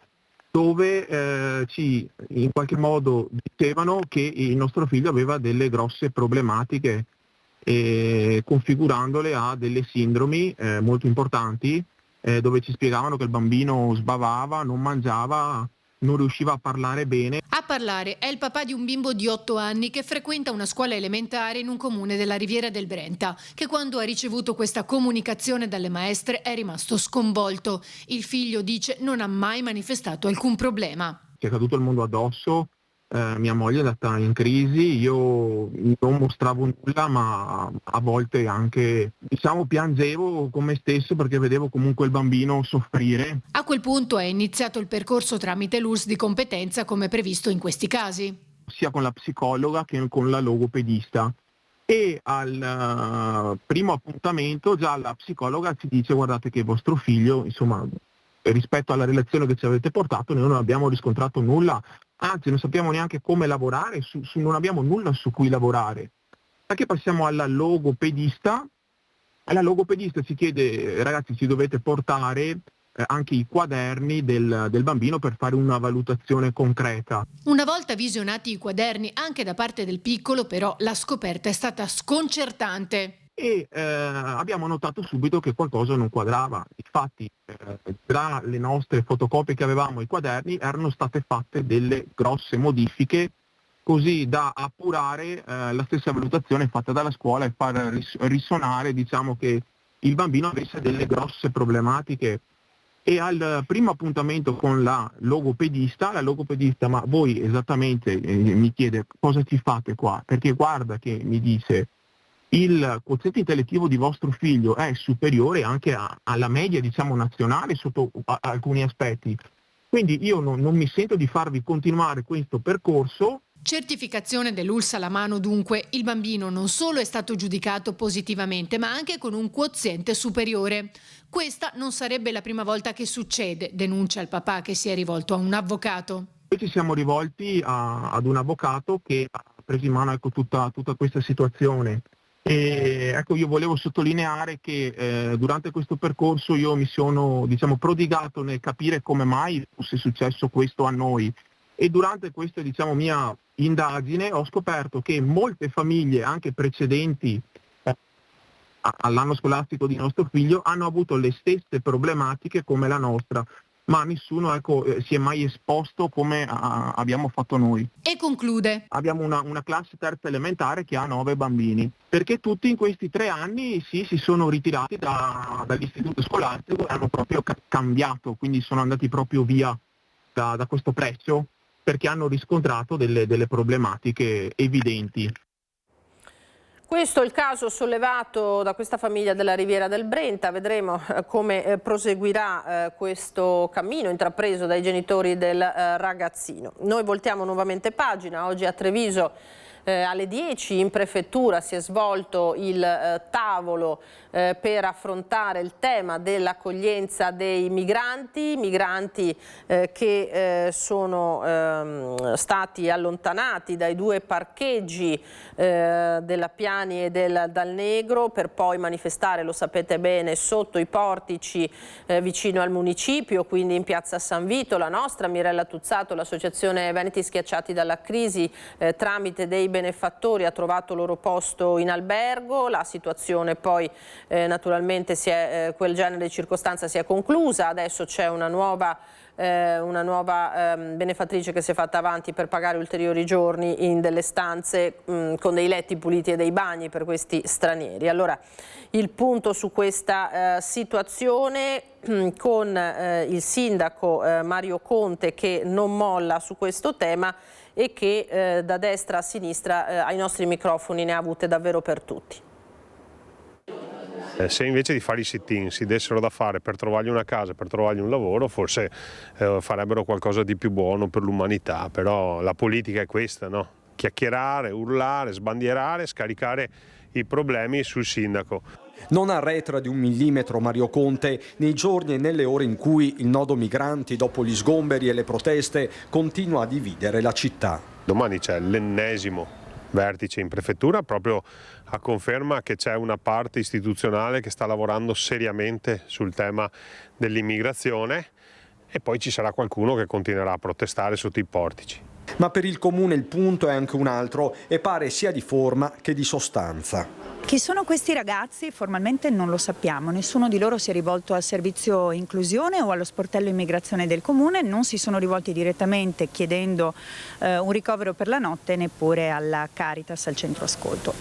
dove ci in qualche modo dicevano che il nostro figlio aveva delle grosse problematiche, configurandole a delle sindromi molto importanti dove ci spiegavano che il bambino sbavava, non mangiava, non riusciva a parlare bene. A parlare è il papà di un bimbo di 8 anni che frequenta una scuola elementare in un comune della Riviera del Brenta, che quando ha ricevuto questa comunicazione dalle maestre è rimasto sconvolto. Il figlio dice non ha mai manifestato alcun problema. Ci è caduto il mondo addosso, mia moglie è andata in crisi, io non mostravo nulla, ma a volte anche, piangevo con me stesso perché vedevo comunque il bambino soffrire. A quel punto è iniziato il percorso tramite l'ULSS di competenza come previsto in questi casi. Sia con la psicologa che con la logopedista. E al primo appuntamento già la psicologa ci dice: guardate che vostro figlio, rispetto alla relazione che ci avete portato, noi non abbiamo riscontrato nulla, anzi non sappiamo neanche come lavorare, non abbiamo nulla su cui lavorare. Perché passiamo alla logopedista? Alla logopedista ci chiede: ragazzi, ci dovete portare anche i quaderni del bambino per fare una valutazione concreta. Una volta visionati i quaderni anche da parte del piccolo, però la scoperta è stata sconcertante. E abbiamo notato subito che qualcosa non quadrava. Infatti tra le nostre fotocopie che avevamo ai quaderni erano state fatte delle grosse modifiche, così da appurare la stessa valutazione fatta dalla scuola e far risonare che il bambino avesse delle grosse problematiche. E al primo appuntamento con la logopedista, ma voi esattamente, mi chiede, cosa ci fate qua? Perché guarda che mi dice: il quoziente intellettivo di vostro figlio è superiore anche alla media nazionale sotto alcuni aspetti. Quindi io non mi sento di farvi continuare questo percorso. Certificazione dell'ULSS alla mano dunque, il bambino non solo è stato giudicato positivamente, ma anche con un quoziente superiore. Questa non sarebbe la prima volta che succede, denuncia il papà che si è rivolto a un avvocato. Noi ci siamo rivolti ad un avvocato che ha preso in mano tutta questa situazione. E io volevo sottolineare che durante questo percorso io mi sono prodigato nel capire come mai fosse successo questo a noi, e durante questa mia indagine ho scoperto che molte famiglie anche precedenti all'anno scolastico di nostro figlio hanno avuto le stesse problematiche come la nostra, ma nessuno si è mai esposto come abbiamo fatto noi. E conclude: abbiamo una classe terza elementare che ha 9 bambini, perché tutti in questi 3 anni si sono ritirati dall'istituto scolastico e hanno proprio cambiato, quindi sono andati proprio via da questo plesso, perché hanno riscontrato delle problematiche evidenti. Questo è il caso sollevato da questa famiglia della Riviera del Brenta. Vedremo come proseguirà questo cammino intrapreso dai genitori del ragazzino. Noi voltiamo nuovamente pagina. Oggi a Treviso alle 10 in prefettura si è svolto il tavolo per affrontare il tema dell'accoglienza dei migranti che sono stati allontanati dai 2 parcheggi della Piani e dal Negro per poi manifestare, lo sapete bene, sotto i portici vicino al municipio, quindi in piazza San Vito. La nostra Mirella Tuzzato, l'associazione Veneti Schiacciati dalla Crisi, tramite dei benefattori ha trovato loro posto in albergo. La situazione poi naturalmente quel genere di circostanza si è conclusa. Adesso c'è una nuova benefattrice che si è fatta avanti per pagare ulteriori giorni in delle stanze con dei letti puliti e dei bagni per questi stranieri. Allora, il punto su questa situazione con il sindaco Mario Conte che non molla su questo tema e che da destra a sinistra ai nostri microfoni ne ha avute davvero per tutti. Se invece di fare i sit-in si dessero da fare per trovargli una casa, per trovargli un lavoro, forse farebbero qualcosa di più buono per l'umanità, però la politica è questa, no? Chiacchierare, urlare, sbandierare, scaricare i problemi sul sindaco. Non arretra di 1 millimetro Mario Conte nei giorni e nelle ore in cui il nodo migranti, dopo gli sgomberi e le proteste, continua a dividere la città. Domani c'è l'ennesimo vertice in prefettura proprio a conferma che c'è una parte istituzionale che sta lavorando seriamente sul tema dell'immigrazione e poi ci sarà qualcuno che continuerà a protestare sotto i portici. Ma per il comune il punto è anche un altro e pare sia di forma che di sostanza. Chi sono questi ragazzi? Formalmente non lo sappiamo, nessuno di loro si è rivolto al servizio inclusione o allo sportello immigrazione del comune, non si sono rivolti direttamente chiedendo un ricovero per la notte, neppure alla Caritas, al centro ascolto.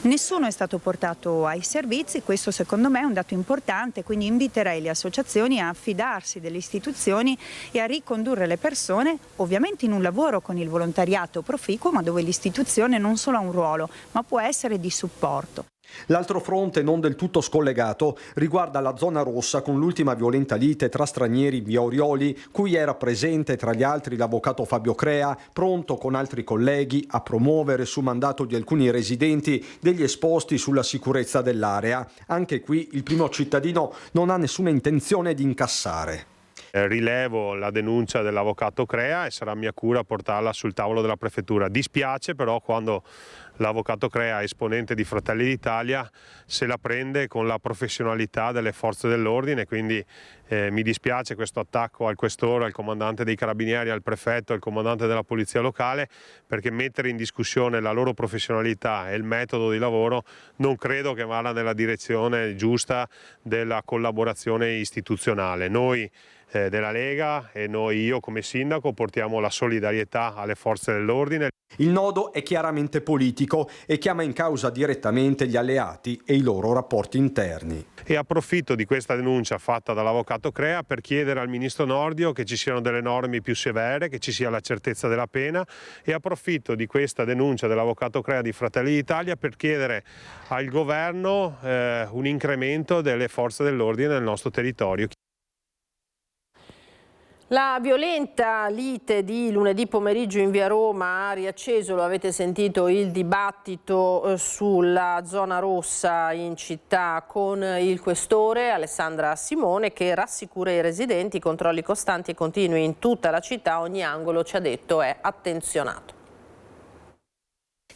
Nessuno è stato portato ai servizi, questo secondo me è un dato importante, quindi inviterei le associazioni a fidarsi delle istituzioni e a ricondurre le persone ovviamente in un lavoro con il volontariato proficuo, ma dove l'istituzione non solo ha un ruolo, ma può essere di supporto. L'altro fronte, non del tutto scollegato, riguarda la zona rossa con l'ultima violenta lite tra stranieri in via Orioli, cui era presente tra gli altri l'avvocato Fabio Crea, pronto con altri colleghi a promuovere su mandato di alcuni residenti degli esposti sulla sicurezza dell'area. Anche qui il primo cittadino non ha nessuna intenzione di incassare. Rilevo la denuncia dell'avvocato Crea e sarà mia cura portarla sul tavolo della prefettura. Dispiace però quando l'avvocato Crea, esponente di Fratelli d'Italia, se la prende con la professionalità delle forze dell'ordine, quindi mi dispiace questo attacco al questore, al comandante dei carabinieri, al prefetto, al comandante della polizia locale, perché mettere in discussione la loro professionalità e il metodo di lavoro non credo che vada nella direzione giusta della collaborazione istituzionale. Noi della Lega e io come sindaco portiamo la solidarietà alle forze dell'ordine. Il nodo è chiaramente politico e chiama in causa direttamente gli alleati e i loro rapporti interni. E approfitto di questa denuncia fatta dall'avvocato Crea per chiedere al ministro Nordio che ci siano delle norme più severe, che ci sia la certezza della pena, e approfitto di questa denuncia dell'avvocato Crea di Fratelli d'Italia per chiedere al governo un incremento delle forze dell'ordine nel nostro territorio. La violenta lite di lunedì pomeriggio in via Roma ha riacceso, lo avete sentito, il dibattito sulla zona rossa in città con il questore Alessandra Simone, che rassicura i residenti, controlli costanti e continui in tutta la città, ogni angolo, ci ha detto, è attenzionato.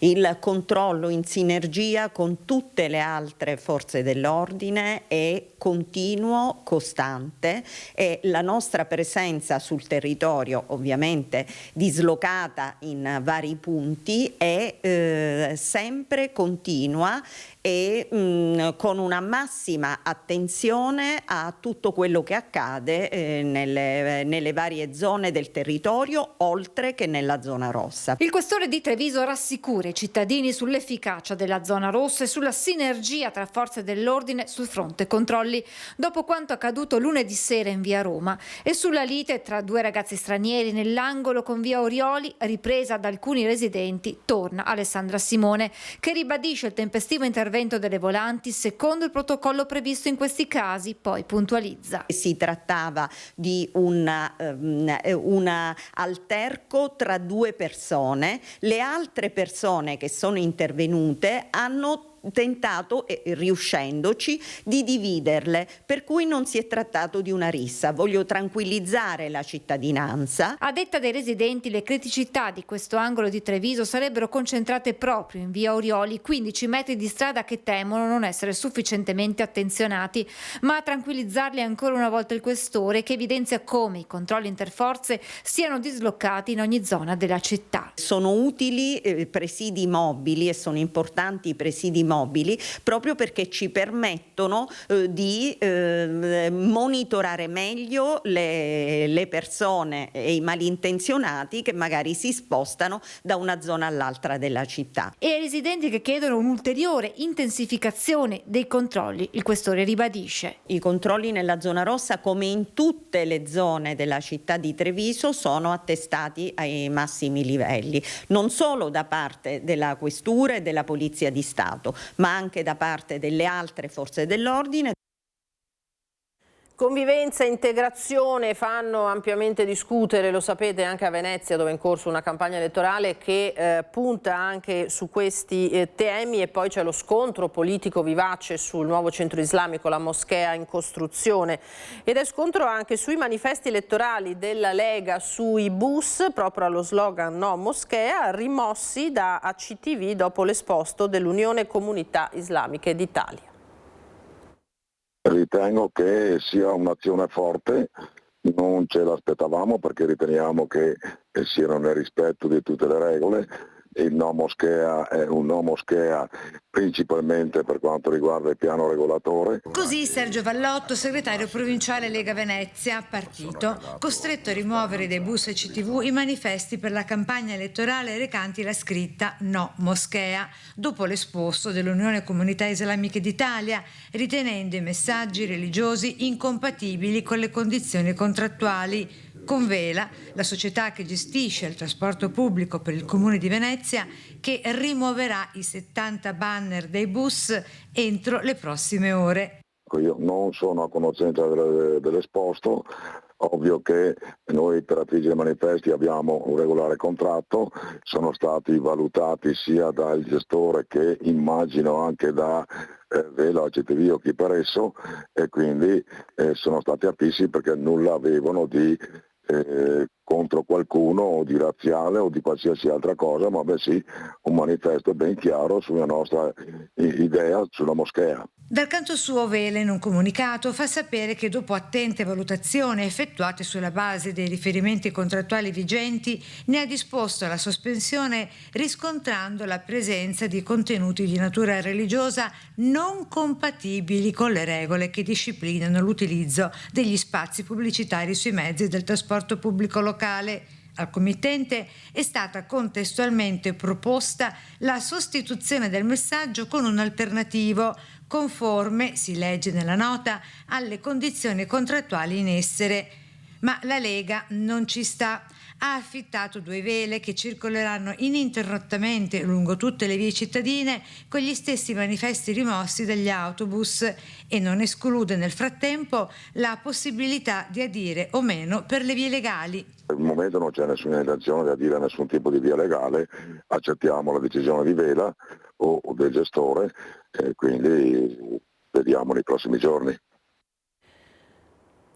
Il controllo in sinergia con tutte le altre forze dell'ordine è continuo, costante, e la nostra presenza sul territorio, ovviamente dislocata in vari punti, è sempre continua e con una massima attenzione a tutto quello che accade nelle varie zone del territorio, oltre che nella zona rossa. Il questore di Treviso rassicura i cittadini sull'efficacia della zona rossa e sulla sinergia tra forze dell'ordine sul fronte controlli, dopo quanto accaduto lunedì sera in via Roma e sulla lite tra due ragazzi stranieri nell'angolo con via Orioli, ripresa da alcuni residenti. Torna Alessandra Simone, che ribadisce il tempestivo intervento delle volanti secondo il protocollo previsto in questi casi, poi puntualizza. Si trattava di un alterco tra due persone, le altre persone che sono intervenute hanno tentato, riuscendoci, di dividerle, per cui non si è trattato di una rissa. Voglio tranquillizzare la cittadinanza. A detta dei residenti, le criticità di questo angolo di Treviso sarebbero concentrate proprio in via Orioli, 15 metri di strada che temono non essere sufficientemente attenzionati, ma a tranquillizzarli ancora una volta il questore, che evidenzia come i controlli interforze siano dislocati in ogni zona della città. Sono utili presidi mobili, e sono importanti i presidi mobili proprio perché ci permettono di monitorare meglio le persone e i malintenzionati che magari si spostano da una zona all'altra della città. E ai residenti che chiedono un'ulteriore intensificazione dei controlli, il questore ribadisce: i controlli nella zona rossa, come in tutte le zone della città di Treviso, sono attestati ai massimi livelli, non solo da parte della questura e della Polizia di Stato, ma anche da parte delle altre forze dell'ordine. Convivenza e integrazione fanno ampiamente discutere, lo sapete, anche a Venezia, dove è in corso una campagna elettorale che punta anche su questi temi, e poi c'è lo scontro politico vivace sul nuovo centro islamico, la moschea in costruzione, ed è scontro anche sui manifesti elettorali della Lega sui bus, proprio allo slogan No Moschea, rimossi da ACTV dopo l'esposto dell'Unione Comunità Islamiche d'Italia. Ritengo che sia un'azione forte, non ce l'aspettavamo perché riteniamo che siano nel rispetto di tutte le regole il no moschea è un no moschea principalmente per quanto riguarda il piano regolatore. Così Sergio Vallotto, segretario provinciale Lega Venezia, partito, costretto a rimuovere dai bus e CTV i manifesti per la campagna elettorale recanti la scritta no moschea, dopo l'esposto dell'Unione Comunità Islamiche d'Italia, ritenendo i messaggi religiosi incompatibili con le condizioni contrattuali. Convela, la società che gestisce il trasporto pubblico per il Comune di Venezia, che rimuoverà i 70 banner dei bus entro le prossime ore. Io non sono a conoscenza dell'esposto, ovvio che noi per Attrice dei Manifesti abbiamo un regolare contratto, sono stati valutati sia dal gestore che immagino anche da Vela, CTV o chi per esso, e quindi sono stati appisi perché nulla avevano di contro qualcuno o di razziale o di qualsiasi altra cosa, ma bensì un manifesto ben chiaro sulla nostra idea sulla moschea. Dal canto suo Vela, in un comunicato, fa sapere che dopo attente valutazioni effettuate sulla base dei riferimenti contrattuali vigenti, ne ha disposto la sospensione riscontrando la presenza di contenuti di natura religiosa non compatibili con le regole che disciplinano l'utilizzo degli spazi pubblicitari sui mezzi del trasporto pubblico locale. Al committente è stata contestualmente proposta la sostituzione del messaggio con un alternativo conforme, si legge nella nota, alle condizioni contrattuali in essere. Ma la Lega non ci sta. Ha affittato 2 vele che circoleranno ininterrottamente lungo tutte le vie cittadine con gli stessi manifesti rimossi dagli autobus e non esclude nel frattempo la possibilità di adire o meno per le vie legali. Per il momento non c'è nessuna intenzione di adire nessun tipo di via legale, accettiamo la decisione di Vela o del gestore e quindi vediamo nei prossimi giorni.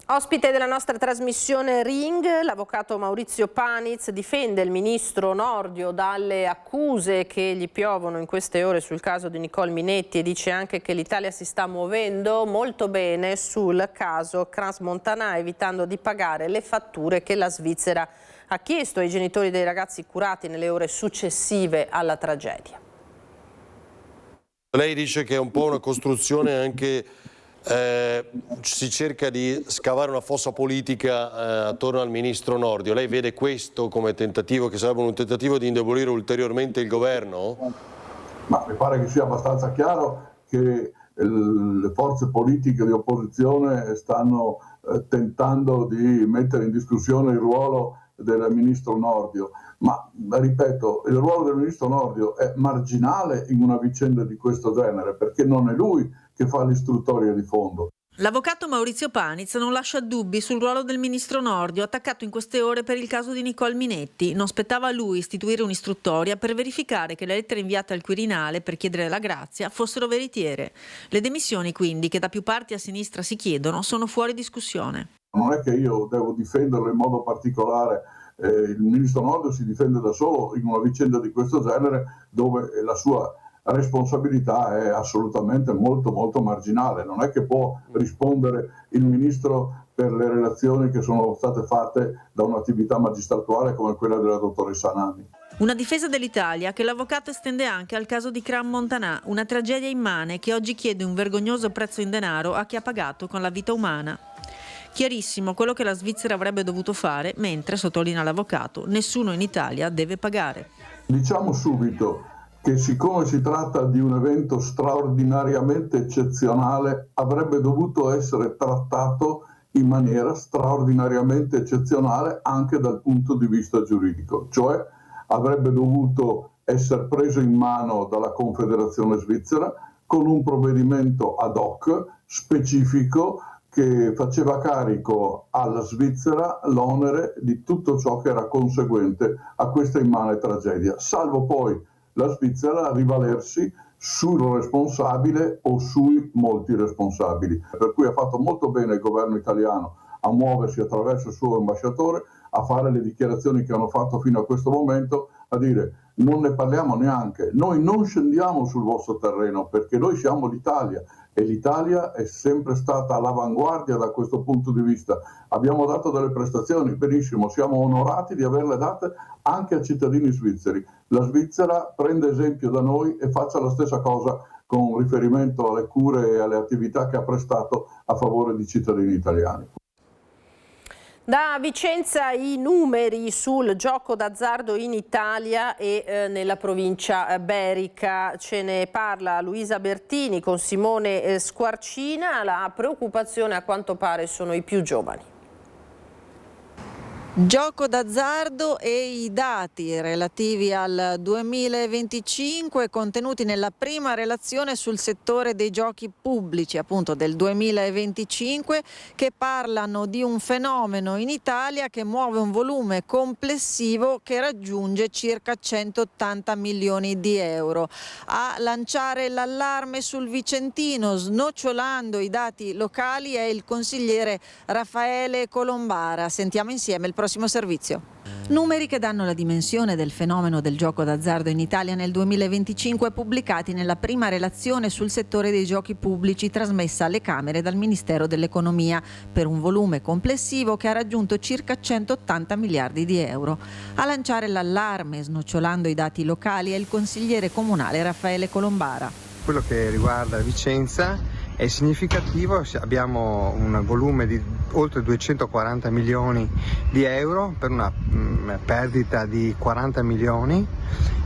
Ospite della nostra trasmissione Ring, l'avvocato Maurizio Paniz difende il ministro Nordio dalle accuse che gli piovono in queste ore sul caso di Nicole Minetti e dice anche che l'Italia si sta muovendo molto bene sul caso Crans-Montana, evitando di pagare le fatture che la Svizzera ha chiesto ai genitori dei ragazzi curati nelle ore successive alla tragedia. Lei dice che è un po' una costruzione anche... si cerca di scavare una fossa politica attorno al ministro Nordio. Lei vede questo come tentativo, che sarebbe un tentativo di indebolire ulteriormente il governo? Ma mi pare che sia abbastanza chiaro che le forze politiche di opposizione stanno tentando di mettere in discussione il ruolo del ministro Nordio. Ma ripeto, il ruolo del ministro Nordio è marginale in una vicenda di questo genere, perché non è lui che fa l'istruttoria di fondo. L'avvocato Maurizio Paniz non lascia dubbi sul ruolo del ministro Nordio, attaccato in queste ore per il caso di Nicole Minetti. Non spettava a lui istituire un'istruttoria per verificare che le lettere inviate al Quirinale per chiedere la grazia fossero veritiere. Le dimissioni, quindi, che da più parti a sinistra si chiedono, sono fuori discussione. Non è che io devo difenderlo in modo particolare. Il ministro Nordio si difende da solo in una vicenda di questo genere dove la sua responsabilità è assolutamente molto marginale. Non è che può rispondere il ministro per le relazioni che sono state fatte da un'attività magistratuale come quella della dottoressa Nanni. Una difesa dell'Italia che l'avvocato estende anche al caso di Crans-Montana, una tragedia immane che oggi chiede un vergognoso prezzo in denaro a chi ha pagato con la vita umana. Chiarissimo quello che la Svizzera avrebbe dovuto fare, mentre, sottolinea l'avvocato, nessuno in Italia deve pagare. Diciamo subito che siccome si tratta di un evento straordinariamente eccezionale, avrebbe dovuto essere trattato in maniera straordinariamente eccezionale anche dal punto di vista giuridico, cioè avrebbe dovuto essere preso in mano dalla Confederazione Svizzera con un provvedimento ad hoc specifico che faceva carico alla Svizzera l'onere di tutto ciò che era conseguente a questa immane tragedia, salvo poi la Svizzera rivalersi sul responsabile o sui molti responsabili. Per cui ha fatto molto bene il governo italiano a muoversi attraverso il suo ambasciatore, a fare le dichiarazioni che hanno fatto fino a questo momento, a dire non ne parliamo neanche, noi non scendiamo sul vostro terreno perché noi siamo l'Italia e l'Italia è sempre stata all'avanguardia da questo punto di vista. Abbiamo dato delle prestazioni, benissimo, siamo onorati di averle date anche a cittadini svizzeri. La Svizzera prende esempio da noi e faccia la stessa cosa con riferimento alle cure e alle attività che ha prestato a favore di cittadini italiani. Da Vicenza i numeri sul gioco d'azzardo in Italia e nella provincia berica. Ce ne parla Luisa Bertini con Simone Squarcina. La preoccupazione a quanto pare sono i più giovani. Gioco d'azzardo e i dati relativi al 2025 contenuti nella prima relazione sul settore dei giochi pubblici, appunto del 2025, che parlano di un fenomeno in Italia che muove un volume complessivo che raggiunge circa 180 milioni di euro. A lanciare l'allarme sul vicentino, snocciolando i dati locali, è il consigliere Raffaele Colombara. Sentiamo insieme il prossimo servizio. Numeri che danno la dimensione del fenomeno del gioco d'azzardo in Italia nel 2025, pubblicati nella prima relazione sul settore dei giochi pubblici trasmessa alle Camere dal Ministero dell'Economia, per un volume complessivo che ha raggiunto circa 180 miliardi di euro. A lanciare l'allarme, snocciolando i dati locali, è il consigliere comunale Raffaele Colombara. Quello che riguarda Vicenza è significativo, abbiamo un volume di oltre 240 milioni di euro per una perdita di 40 milioni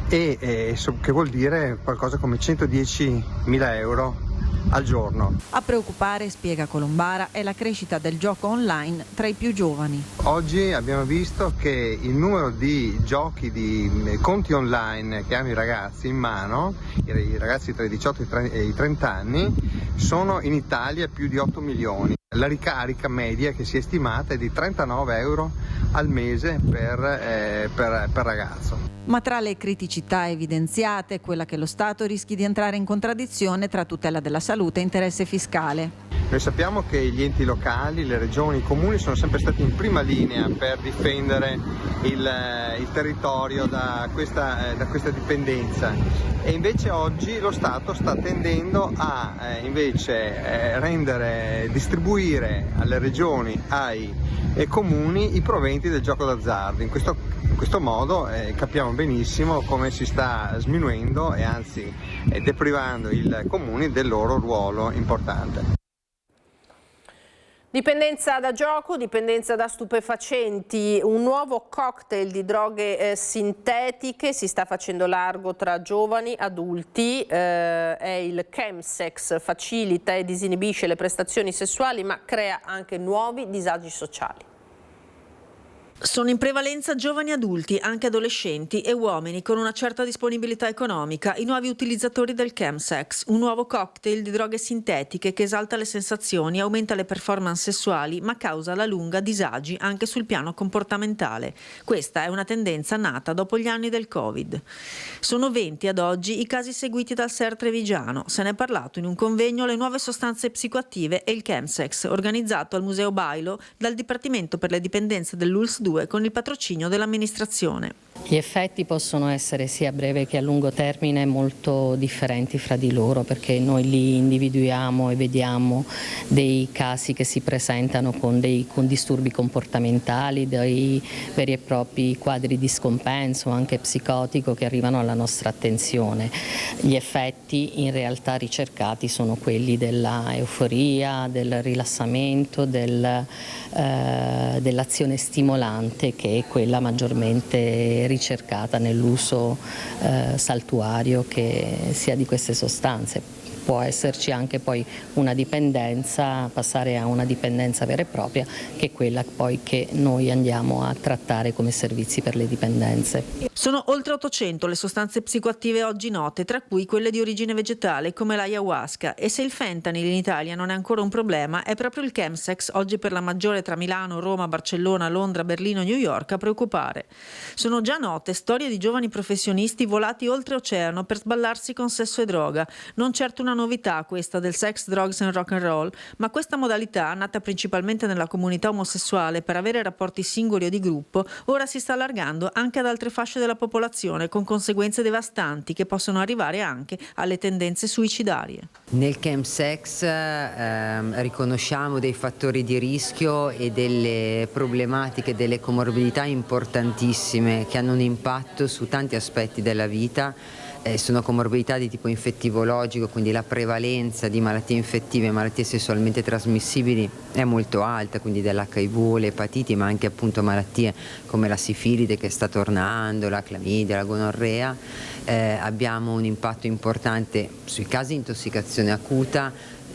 che vuol dire qualcosa come 110 mila euro al giorno. A preoccupare, spiega Colombara, è la crescita del gioco online tra i più giovani. Oggi abbiamo visto che il numero di giochi, di conti online che hanno i ragazzi in mano, i ragazzi tra i 18 e i 30 anni, sono in Italia più di 8 milioni. La ricarica media che si è stimata è di 39 euro al mese per ragazzo. Ma tra le criticità evidenziate, quella che lo Stato rischi di entrare in contraddizione tra tutela della salute e interesse fiscale. Noi sappiamo che gli enti locali, le regioni, i comuni sono sempre stati in prima linea per difendere il territorio da questa dipendenza, e invece oggi lo Stato sta tendendo a distribuire alle regioni, ai comuni i proventi del gioco d'azzardo. In questo modo capiamo benissimo come si sta sminuendo e anzi deprivando i comuni del loro ruolo importante. Dipendenza da gioco, dipendenza da stupefacenti, un nuovo cocktail di droghe sintetiche si sta facendo largo tra giovani, adulti, è il chemsex, facilita e disinibisce le prestazioni sessuali ma crea anche nuovi disagi sociali. Sono in prevalenza giovani adulti, anche adolescenti e uomini con una certa disponibilità economica, i nuovi utilizzatori del chemsex, un nuovo cocktail di droghe sintetiche che esalta le sensazioni, aumenta le performance sessuali, ma causa alla lunga disagi anche sul piano comportamentale. Questa è una tendenza nata dopo gli anni del Covid. Sono 20 ad oggi i casi seguiti dal SER trevigiano. Se ne è parlato in un convegno Le nuove sostanze psicoattive e il chemsex, organizzato al Museo Bailo dal Dipartimento per le dipendenze dell'ULSS con il patrocinio dell'amministrazione. Gli effetti possono essere sia a breve che a lungo termine molto differenti fra di loro, perché noi li individuiamo e vediamo dei casi che si presentano con disturbi comportamentali, dei veri e propri quadri di scompenso anche psicotico che arrivano alla nostra attenzione. Gli effetti in realtà ricercati sono quelli della euforia, del rilassamento, dell'azione stimolante, che è quella maggiormente ricercata nell'uso saltuario che sia di queste sostanze. Può esserci anche poi una dipendenza, passare a una dipendenza vera e propria, che è quella poi che noi andiamo a trattare come servizi per le dipendenze. Sono oltre 800 le sostanze psicoattive oggi note, tra cui quelle di origine vegetale come l'ayahuasca, e se il fentanyl in Italia non è ancora un problema, è proprio il chemsex, oggi per la maggiore tra Milano, Roma, Barcellona, Londra, Berlino e New York, a preoccupare. Sono già note storie di giovani professionisti volati oltreoceano per sballarsi con sesso e droga, non certo una novità questa del sex, drugs and rock and roll, ma questa modalità, nata principalmente nella comunità omosessuale per avere rapporti singoli o di gruppo, ora si sta allargando anche ad altre fasce della popolazione, con conseguenze devastanti che possono arrivare anche alle tendenze suicidarie. Nel chemsex riconosciamo dei fattori di rischio e delle problematiche, delle comorbidità importantissime che hanno un impatto su tanti aspetti della vita. Sono comorbidità di tipo infettivologico, quindi la prevalenza di malattie infettive e malattie sessualmente trasmissibili è molto alta, quindi dall'HIV, le epatiti, ma anche appunto malattie come la sifilide che sta tornando, la clamidia, la gonorrea. Abbiamo un impatto importante sui casi di intossicazione acuta,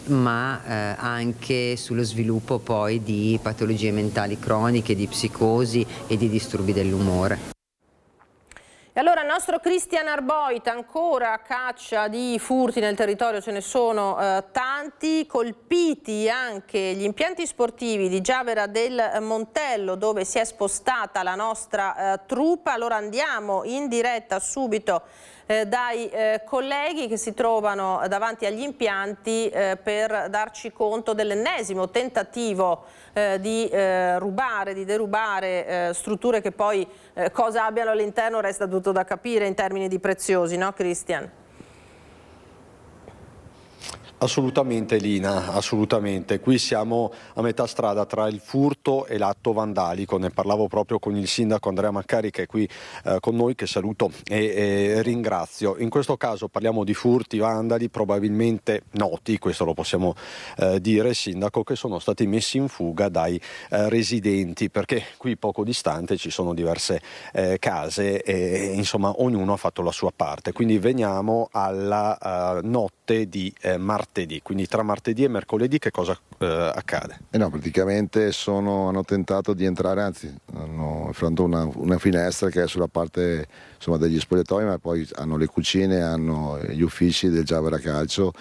ma anche sullo sviluppo poi di patologie mentali croniche, di psicosi e di disturbi dell'umore. E allora il nostro Christian Arboit, ancora a caccia di furti nel territorio, ce ne sono tanti, colpiti anche gli impianti sportivi di Giavera del Montello, dove si è spostata la nostra truppa. Allora andiamo in diretta subito dai colleghi che si trovano davanti agli impianti per darci conto dell'ennesimo tentativo di derubare strutture che poi cosa abbiano all'interno resta tutto da capire in termini di preziosi, no Christian? Assolutamente Lina, assolutamente. Qui siamo a metà strada tra il furto e l'atto vandalico. Ne parlavo proprio con il sindaco Andrea Maccari che è qui con noi, che saluto e ringrazio. In questo caso parliamo di furti vandali probabilmente noti, questo lo possiamo dire sindaco, che sono stati messi in fuga dai residenti, perché qui poco distante ci sono diverse case e insomma ognuno ha fatto la sua parte. Quindi veniamo alla notte di martedì, quindi tra martedì e mercoledì che cosa accade? No, praticamente hanno tentato di entrare, anzi hanno affrontato una finestra che è sulla parte insomma, degli spogliatoi, ma poi hanno le cucine, hanno gli uffici del Giavera Calcio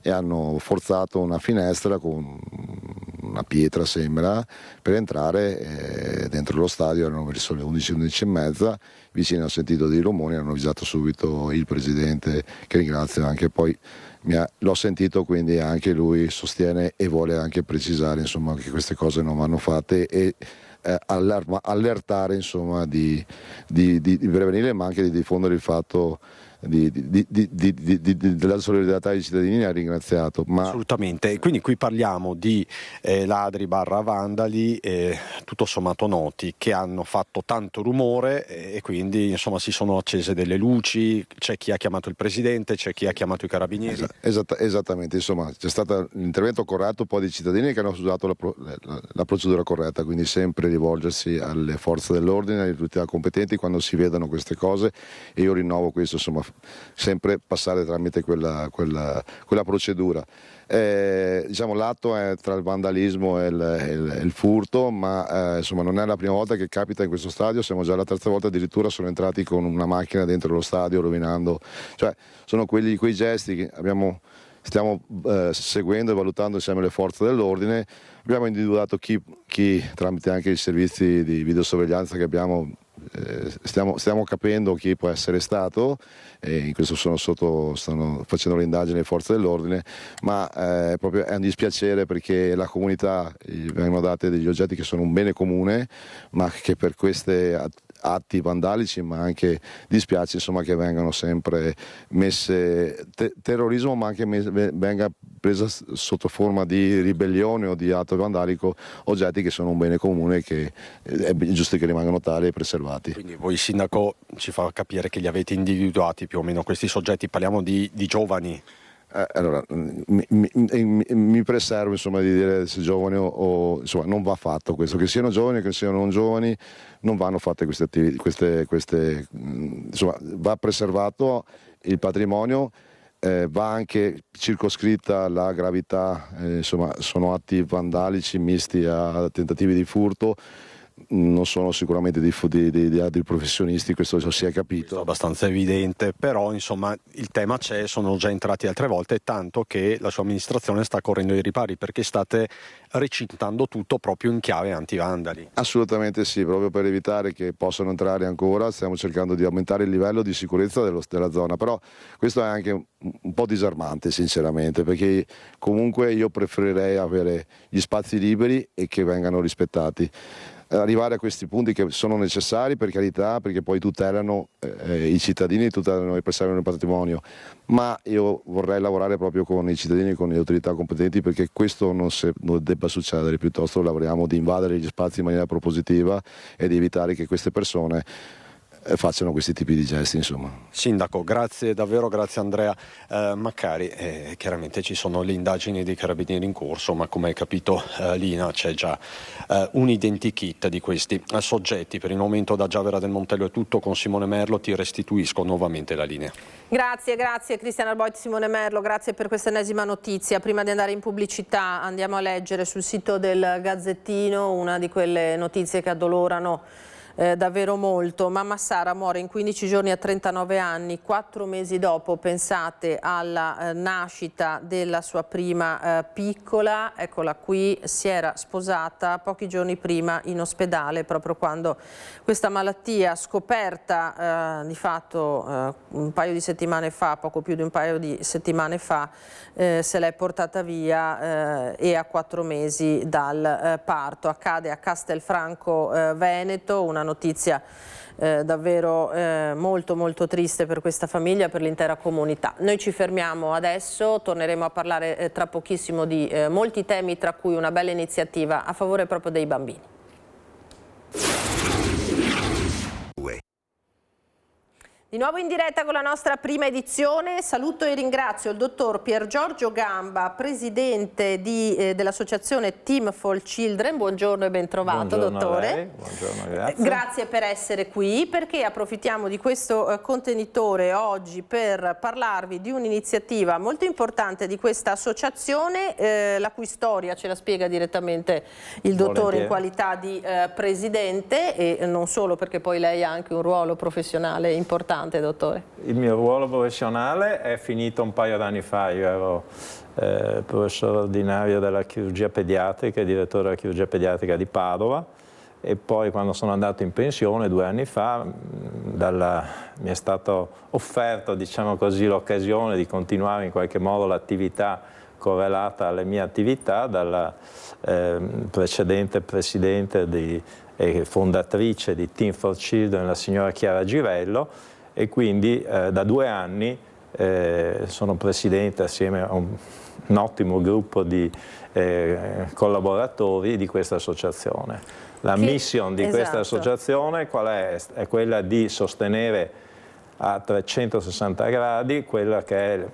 e hanno forzato una finestra con una pietra sembra per entrare dentro lo stadio. Erano verso le 11 e mezza, vicino al sentito dei rumori, hanno avvisato subito il presidente, che ringrazio anche poi. L'ho sentito, quindi anche lui sostiene e vuole anche precisare insomma, che queste cose non vanno fatte e allertare insomma, di prevenire, ma anche di diffondere il fatto della solidarietà ai cittadini. Ha ringraziato. Assolutamente, quindi qui parliamo di ladri barra vandali tutto sommato noti, che hanno fatto tanto rumore e quindi insomma si sono accese delle luci, c'è chi ha chiamato il presidente, c'è chi ha chiamato i carabinieri. Esattamente, insomma c'è stato l'intervento corretto poi dei cittadini che hanno usato la procedura corretta, quindi sempre rivolgersi alle forze dell'ordine, alle autorità competenti quando si vedono queste cose, e io rinnovo questo, insomma sempre passare tramite quella procedura. Diciamo l'atto è tra il vandalismo e il furto, ma insomma non è la prima volta che capita in questo stadio, siamo già la terza volta, addirittura sono entrati con una macchina dentro lo stadio rovinando, cioè sono quei gesti che stiamo seguendo e valutando insieme alle forze dell'ordine. Abbiamo individuato chi tramite anche i servizi di videosorveglianza che abbiamo, stiamo capendo chi può essere stato, e in questo stanno facendo le indagini le forze dell'ordine, ma è un dispiacere perché la comunità vengono dati degli oggetti che sono un bene comune, ma che per queste atti vandalici, ma anche dispiace insomma che vengano sempre messe terrorismo, ma anche venga presa sotto forma di ribellione o di atto vandalico oggetti che sono un bene comune, che è giusto che rimangano tali e preservati. Quindi voi sindaco ci fa capire che li avete individuati più o meno questi soggetti, parliamo di giovani. Allora, mi preservo insomma di dire se giovani o insomma non va fatto questo, che siano giovani o che siano non giovani non vanno fatte queste insomma va preservato il patrimonio, va anche circoscritta la gravità, insomma sono atti vandalici misti a tentativi di furto, non sono sicuramente di altri professionisti, questo si è capito. Questo è abbastanza evidente, però insomma il tema c'è, sono già entrati altre volte, tanto che la sua amministrazione sta correndo ai ripari perché state recintando tutto proprio in chiave antivandali. Assolutamente sì, proprio per evitare che possano entrare ancora stiamo cercando di aumentare il livello di sicurezza della zona, però questo è anche un po' disarmante sinceramente, perché comunque io preferirei avere gli spazi liberi e che vengano rispettati. Arrivare a questi punti che sono necessari, per carità, perché poi tutelano i cittadini, tutelano e preservano il patrimonio, ma io vorrei lavorare proprio con i cittadini e con le autorità competenti perché questo non debba succedere, piuttosto lavoriamo di invadere gli spazi in maniera propositiva e di evitare che queste persone facciano questi tipi di gesti, insomma. Sindaco, grazie davvero, grazie Andrea Maccari. Chiaramente ci sono le indagini dei carabinieri in corso, ma come hai capito Lina c'è già un identikit di questi soggetti. Per il momento da Giavera del Montello è tutto, con Simone Merlo ti restituisco nuovamente la linea. Grazie Cristian Arboit, Simone Merlo, grazie per questa ennesima notizia. Prima di andare in pubblicità andiamo a leggere sul sito del Gazzettino una di quelle notizie che addolorano davvero molto. Mamma Sara muore in 15 giorni a 39 anni, 4 mesi dopo, pensate, alla nascita della sua prima piccola. Eccola qui, si era sposata pochi giorni prima in ospedale, proprio quando questa malattia, scoperta di fatto un paio di settimane fa, poco più di un paio di settimane fa, se l'è portata via e a 4 mesi dal parto. Accade a Castelfranco Veneto, una notizia davvero molto molto triste per questa famiglia, per l'intera comunità. Noi ci fermiamo adesso, torneremo a parlare tra pochissimo di molti temi, tra cui una bella iniziativa a favore proprio dei bambini. Di nuovo in diretta con la nostra prima edizione. Saluto e ringrazio il dottor Pier Giorgio Gamba, presidente dell'associazione Team for Children. Buongiorno e ben trovato, dottore. A lei. Buongiorno, grazie. Grazie per essere qui, perché approfittiamo di questo contenitore oggi per parlarvi di un'iniziativa molto importante di questa associazione, la cui storia ce la spiega direttamente il dottore in qualità di presidente, e non solo, perché poi lei ha anche un ruolo professionale importante. Dottore. Il mio ruolo professionale è finito un paio d'anni fa. Io ero professore ordinario della chirurgia pediatrica e direttore della chirurgia pediatrica di Padova, e poi quando sono andato in pensione 2 anni fa mi è stato offerto, diciamo così, l'occasione di continuare in qualche modo l'attività correlata alle mie attività dalla precedente presidente e fondatrice di Team for Children, la signora Chiara Girello, e quindi da 2 anni sono presidente assieme a un ottimo gruppo di collaboratori di questa associazione. La mission di questa associazione qual è? È quella di sostenere a 360 gradi quella che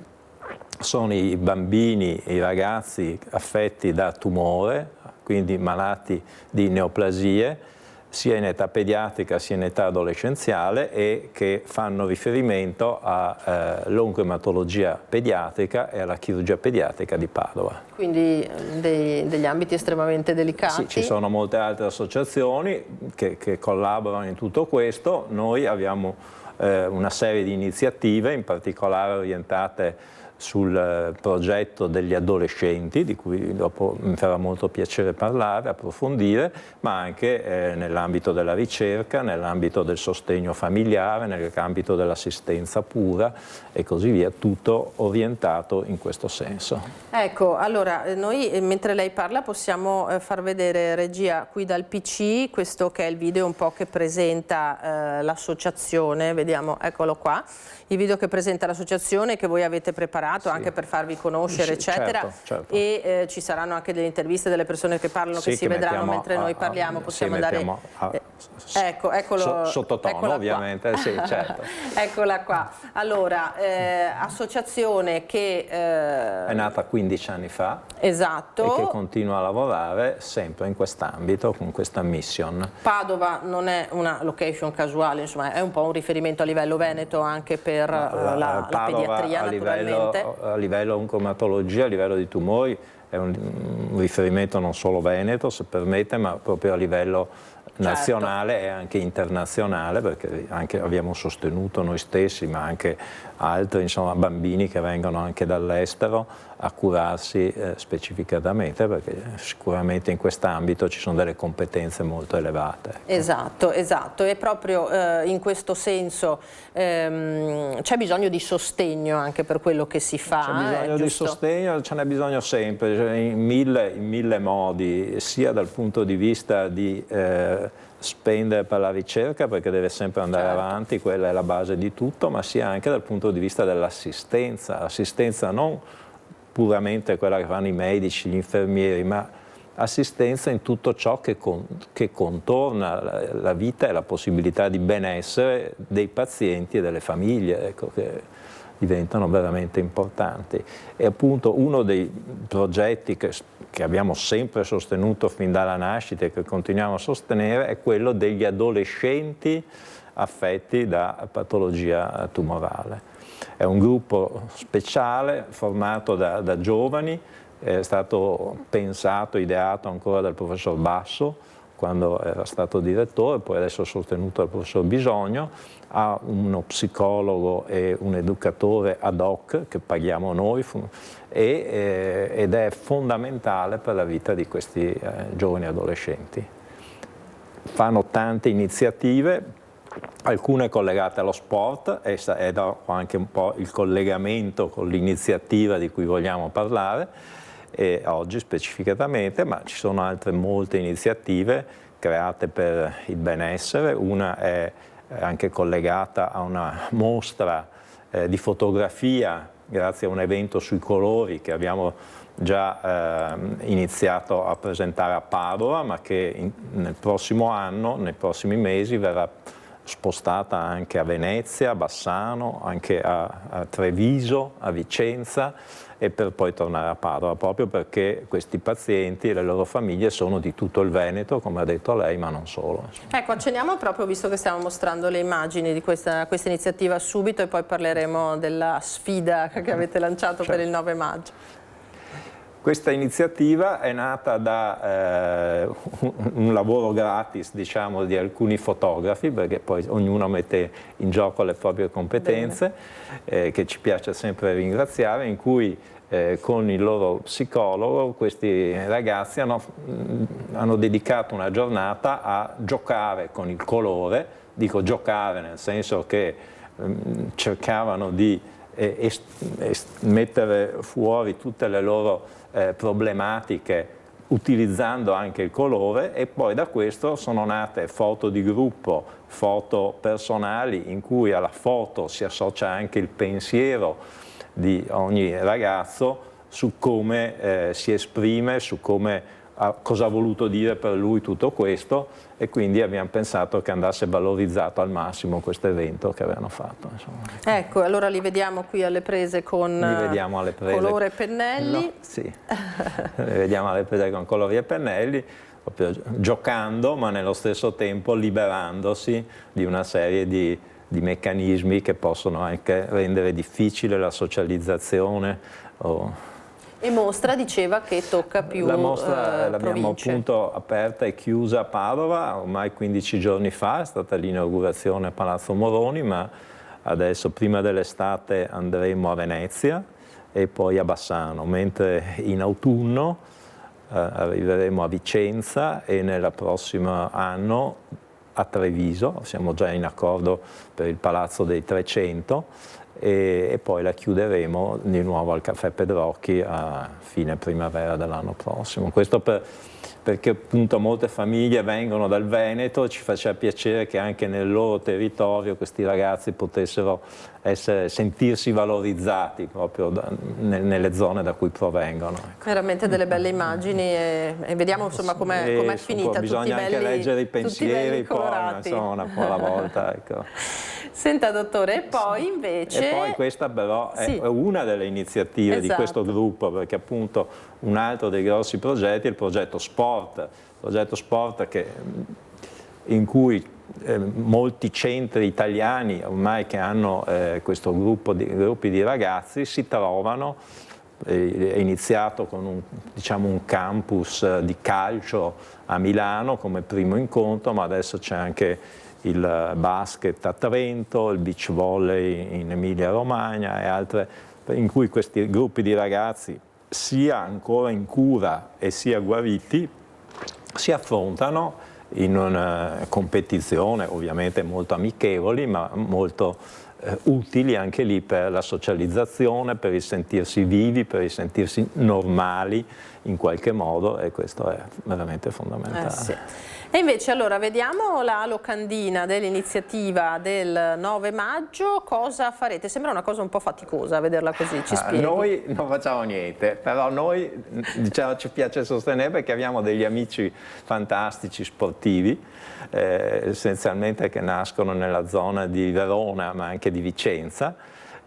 sono i bambini, i ragazzi affetti da tumore, quindi malati di neoplasie, sia in età pediatrica sia in età adolescenziale, e che fanno riferimento all'oncoematologia pediatrica e alla chirurgia pediatrica di Padova. Quindi degli ambiti estremamente delicati. Sì, ci sono molte altre associazioni che collaborano in tutto questo. Noi abbiamo una serie di iniziative, in particolare orientate sul progetto degli adolescenti, di cui dopo mi farà molto piacere parlare, approfondire, ma anche nell'ambito della ricerca, nell'ambito del sostegno familiare, nell'ambito dell'assistenza pura e così via, tutto orientato in questo senso. Ecco, allora noi mentre lei parla possiamo far vedere, regia, qui dal PC, questo che è il video un po' che presenta l'associazione, vediamo, eccolo qua, il video che presenta l'associazione che voi avete preparato anche per farvi conoscere, eccetera, certo. E ci saranno anche delle interviste delle persone che parlano, che si vedranno mentre noi parliamo, possiamo andare... eccolo, sottotono ovviamente, sì, certo. Eccola qua. Allora, associazione che... è nata 15 anni fa. Esatto. E che continua a lavorare sempre in quest'ambito, con questa mission. Padova non è una location casuale, insomma, è un po' un riferimento a livello veneto anche per la pediatria, naturalmente. A livello oncomatologia, a livello di tumori, è un riferimento non solo veneto, se permette, ma proprio a livello nazionale e anche internazionale, perché anche abbiamo sostenuto noi stessi, ma anche altri, insomma, bambini che vengono anche dall'estero a curarsi specificatamente, perché sicuramente in quest'ambito ci sono delle competenze molto elevate. Esatto, esatto, e proprio in questo senso c'è bisogno di sostegno anche per quello che si fa. C'è bisogno di sostegno, ce n'è bisogno sempre, cioè in mille modi, sia dal punto di vista di spendere per la ricerca, perché deve sempre andare avanti, quella è la base di tutto, ma sia anche dal punto di vista dell'assistenza, assistenza non puramente quella che fanno i medici, gli infermieri, ma assistenza in tutto ciò che contorna la vita e la possibilità di benessere dei pazienti e delle famiglie, ecco, che diventano veramente importanti. E appunto uno dei progetti che abbiamo sempre sostenuto fin dalla nascita e che continuiamo a sostenere è quello degli adolescenti affetti da patologia tumorale. È un gruppo speciale formato da giovani, è stato pensato, ideato ancora dal professor Basso quando era stato direttore, poi adesso sostenuto dal professor Bisogno, ha uno psicologo e un educatore ad hoc che paghiamo noi ed è fondamentale per la vita di questi giovani adolescenti. Fanno tante iniziative, alcune collegate allo sport, e anche un po' il collegamento con l'iniziativa di cui vogliamo parlare oggi specificatamente, ma ci sono altre molte iniziative create per il benessere. Una è anche collegata a una mostra di fotografia grazie a un evento sui colori che abbiamo già iniziato a presentare a Padova, ma che nel prossimo anno, nei prossimi mesi, verrà spostata anche a Venezia, a Bassano, anche a Treviso, a Vicenza, e per poi tornare a Padova, proprio perché questi pazienti e le loro famiglie sono di tutto il Veneto, come ha detto lei, ma non solo. Ecco, accenniamo proprio, visto che stiamo mostrando le immagini di questa iniziativa subito, e poi parleremo della sfida che avete lanciato per il 9 maggio. Questa iniziativa è nata da un lavoro gratis, diciamo, di alcuni fotografi, perché poi ognuno mette in gioco le proprie competenze, che ci piace sempre ringraziare, in cui con il loro psicologo questi ragazzi hanno dedicato una giornata a giocare con il colore. Dico giocare nel senso che cercavano di mettere fuori tutte le loro problematiche utilizzando anche il colore, e poi da questo sono nate foto di gruppo, foto personali, in cui alla foto si associa anche il pensiero di ogni ragazzo su come si esprime, su cosa ha voluto dire per lui tutto questo, e quindi abbiamo pensato che andasse valorizzato al massimo questo evento che avevano fatto. Insomma. Ecco, allora li vediamo qui alle prese con colore e pennelli. No, sì, li vediamo alle prese con colori e pennelli, proprio giocando, ma nello stesso tempo liberandosi di una serie di meccanismi che possono anche rendere difficile la socializzazione. E mostra diceva che tocca più la mostra l'abbiamo province. Appunto aperta e chiusa a Padova ormai 15 giorni fa, è stata l'inaugurazione a Palazzo Moroni, ma adesso prima dell'estate andremo a Venezia e poi a Bassano, mentre in autunno arriveremo a Vicenza e nel prossimo anno a Treviso. Siamo già in accordo per il Palazzo dei 300 e poi la chiuderemo di nuovo al Caffè Pedrocchi a fine primavera dell'anno prossimo. Questo perché appunto molte famiglie vengono dal Veneto, ci faceva piacere che anche nel loro territorio questi ragazzi potessero sentirsi valorizzati proprio nelle zone da cui provengono. Ecco. Veramente delle belle immagini e vediamo insomma com'è finita. Bisogna anche leggere i pensieri poi, insomma, una po' alla volta. Ecco. Senta dottore, e poi invece... E poi questa però è una delle iniziative di questo gruppo, perché appunto un altro dei grossi progetti è il progetto Sport, in cui molti centri italiani ormai che hanno questo gruppi di ragazzi si trovano È iniziato con un campus di calcio a Milano come primo incontro, ma adesso c'è anche il basket a Trento, il beach volley in Emilia-Romagna e altre, in cui questi gruppi di ragazzi, sia ancora in cura e sia guariti, si affrontano in una competizione ovviamente molto amichevoli, ma molto utili anche lì per la socializzazione, per il sentirsi vivi, per il sentirsi normali in qualche modo, e questo è veramente fondamentale. Sì. E invece allora vediamo la locandina dell'iniziativa del 9 maggio, cosa farete? Sembra una cosa un po' faticosa vederla così, ci spieghi? Noi non facciamo niente, però noi ci piace sostenere perché abbiamo degli amici fantastici sportivi, essenzialmente che nascono nella zona di Verona ma anche di Vicenza,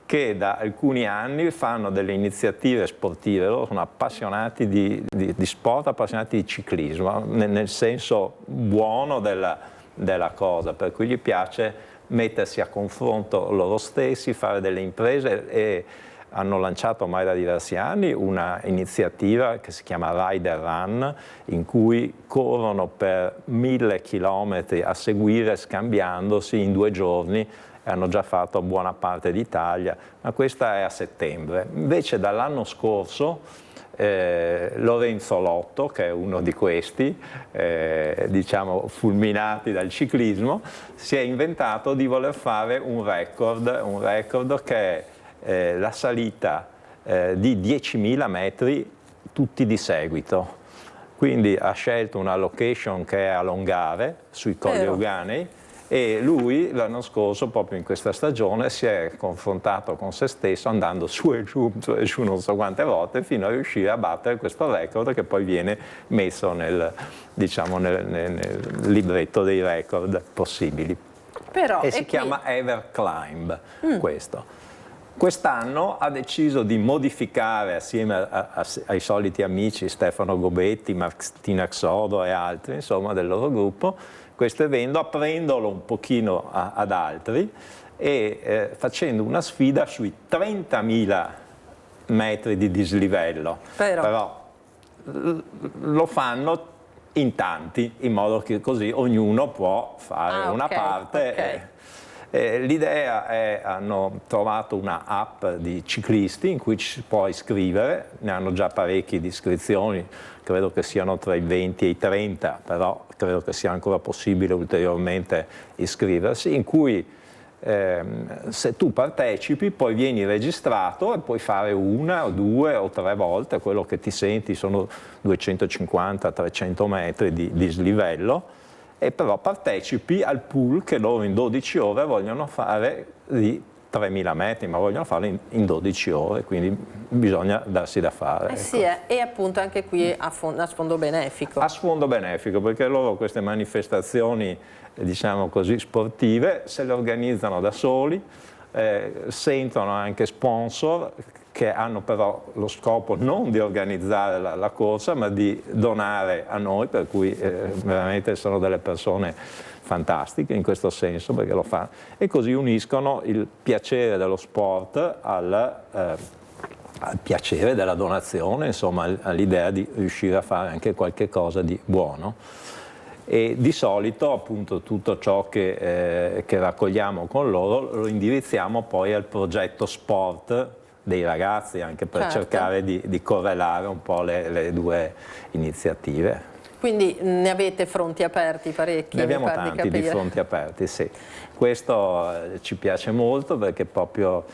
che da alcuni anni fanno delle iniziative sportive. Loro sono appassionati di sport, appassionati di ciclismo, nel senso buono della cosa, per cui gli piace mettersi a confronto loro stessi, fare delle imprese, e hanno lanciato ormai da diversi anni una iniziativa che si chiama Rider Run, in cui corrono per 1000 chilometri a seguire, scambiandosi in 2 giorni. Hanno già fatto buona parte d'Italia, ma questa è a settembre. Invece dall'anno scorso Lorenzo Lotto, che è uno di questi, diciamo fulminati dal ciclismo, si è inventato di voler fare un record che è la salita di 10.000 metri tutti di seguito. Quindi ha scelto una location che è a Longare, sui Colli Euganei, e lui l'anno scorso, proprio in questa stagione, si è confrontato con se stesso andando su e giù non so quante volte, fino a riuscire a battere questo record, che poi viene messo nel libretto dei record possibili. E si chiama Everclimb questo. Quest'anno ha deciso di modificare, assieme ai soliti amici Stefano Gobetti, Martina Xodo e altri, insomma, del loro gruppo, questo evento, aprendolo un pochino ad altri e facendo una sfida sui 30.000 metri di dislivello. Però lo fanno in tanti, in modo che così ognuno può fare una parte. L'idea è, hanno trovato una app di ciclisti in cui ci si può iscrivere, ne hanno già parecchie di iscrizioni, credo che siano tra i 20 e i 30, però credo che sia ancora possibile ulteriormente iscriversi, in cui se tu partecipi poi vieni registrato e puoi fare 1 o 2 o 3 volte quello che ti senti, sono 250-300 metri di dislivello, e però partecipi al pool che loro in 12 ore vogliono fare di 3.000 metri, ma vogliono farlo in 12 ore, quindi bisogna darsi da fare. Sì, e appunto anche qui a sfondo benefico. A sfondo benefico, perché loro queste manifestazioni, diciamo così, sportive, se le organizzano da soli, sentono anche sponsor che hanno però lo scopo non di organizzare la corsa, ma di donare a noi, per cui veramente sono delle persone fantastiche in questo senso, perché lo fanno, e così uniscono il piacere dello sport al piacere della donazione, insomma all'idea di riuscire a fare anche qualche cosa di buono. E di solito appunto tutto ciò che raccogliamo con loro lo indirizziamo poi al progetto sport dei ragazzi, anche per cercare di correlare un po' le due iniziative. Quindi ne avete fronti aperti parecchi? Ne abbiamo tanti di fronti aperti, sì. Questo ci piace molto perché proprio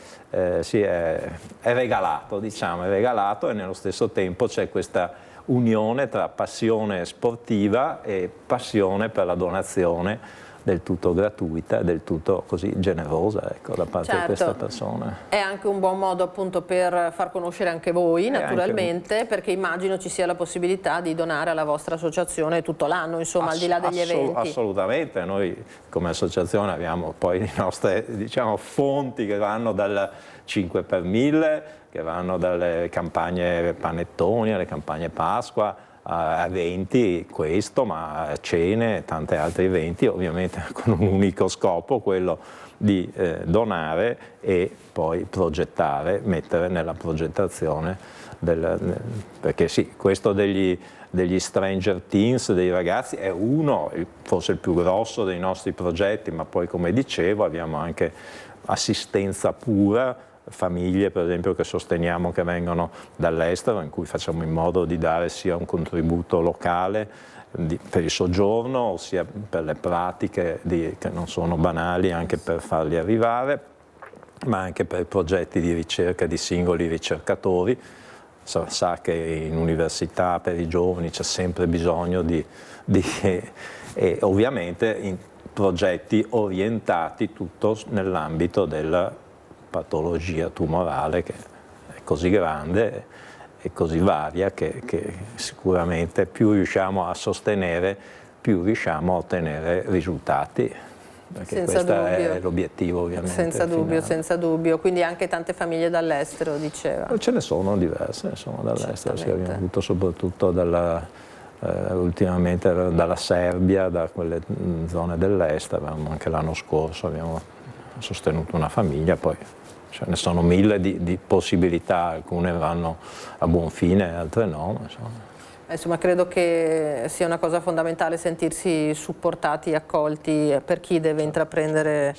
sì, è regalato, diciamo, è regalato, e nello stesso tempo c'è questa unione tra passione sportiva e passione per la donazione, del tutto gratuita, del tutto così generosa, ecco, da parte di questa persona. È anche un buon modo appunto per far conoscere anche voi, naturalmente, perché immagino ci sia la possibilità di donare alla vostra associazione tutto l'anno, insomma, al di là degli eventi. Assolutamente, noi come associazione abbiamo poi le nostre, diciamo, fonti che vanno dal 5 per 1000, che vanno dalle campagne panettoni alle campagne Pasqua, eventi, questo, ma cene, tanti altri eventi, ovviamente con un unico scopo, quello di donare e poi progettare, mettere nella progettazione, perché sì, questo degli Stranger Teens, dei ragazzi, è uno, forse il più grosso dei nostri progetti, ma poi come dicevo abbiamo anche assistenza pura, famiglie per esempio che sosteniamo che vengono dall'estero, in cui facciamo in modo di dare sia un contributo locale per il soggiorno, sia per le pratiche che non sono banali, anche per farli arrivare, ma anche per progetti di ricerca di singoli ricercatori. Sa che in università per i giovani c'è sempre bisogno e ovviamente in progetti orientati tutto nell'ambito della patologia tumorale, che è così grande e così varia che sicuramente più riusciamo a sostenere, più riusciamo a ottenere risultati, perché questo è l'obiettivo ovviamente. Senza dubbio, quindi anche tante famiglie dall'estero, diceva. Ce ne sono diverse, dall'estero, sì, abbiamo avuto soprattutto ultimamente dalla Serbia, da quelle zone dell'est, anche l'anno scorso abbiamo sostenuto una famiglia, poi ce ne sono mille di possibilità, alcune vanno a buon fine, altre no. Insomma, credo che sia una cosa fondamentale sentirsi supportati e accolti per chi deve intraprendere.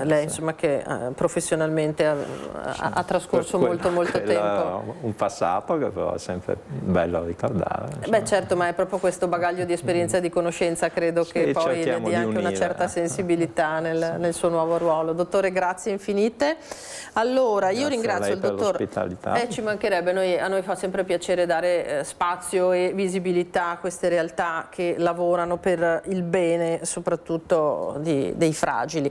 Lei, insomma, che professionalmente ha trascorso molto tempo. Un passato che però è sempre bello ricordare. Beh, certo, ma è proprio questo bagaglio di esperienza e di conoscenza, credo che poi le dia anche una certa sensibilità nel suo nuovo ruolo. Dottore, grazie infinite. Allora, io ringrazio il dottor. Ci mancherebbe, a noi fa sempre piacere dare spazio e visibilità a queste realtà che lavorano per il bene soprattutto dei fragili.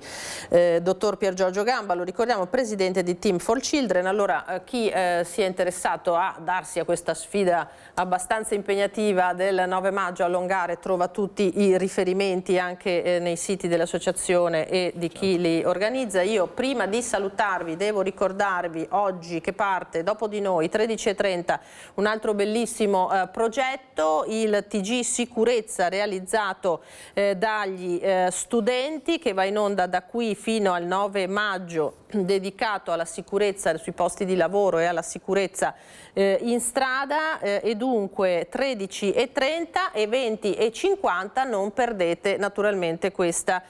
Dottor Pier Giorgio Gamba, lo ricordiamo, presidente di Team for Children. Allora, chi si è interessato a darsi a questa sfida abbastanza impegnativa del 9 maggio a Longare trova tutti i riferimenti anche nei siti dell'associazione e di chi li organizza. Io prima di salutarvi devo ricordarvi oggi che parte dopo di noi 13:30 un altro bellissimo progetto, il TG Sicurezza, realizzato dagli studenti, che va in onda da qui fino al 9 maggio, dedicato alla sicurezza sui posti di lavoro e alla sicurezza in strada, e dunque 13:30 e 20:50 non perdete naturalmente questa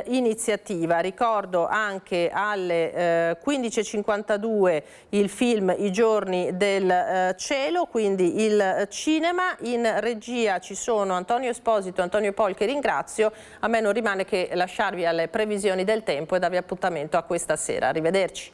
iniziativa. Ricordo anche alle 15:52 il film I giorni del cielo, quindi il cinema. In regia ci sono Antonio Esposito e Antonio Pol, che ringrazio. A me non rimane che lasciarvi alle previsioni del tempo e darvi appuntamento a questa sera. Arrivederci.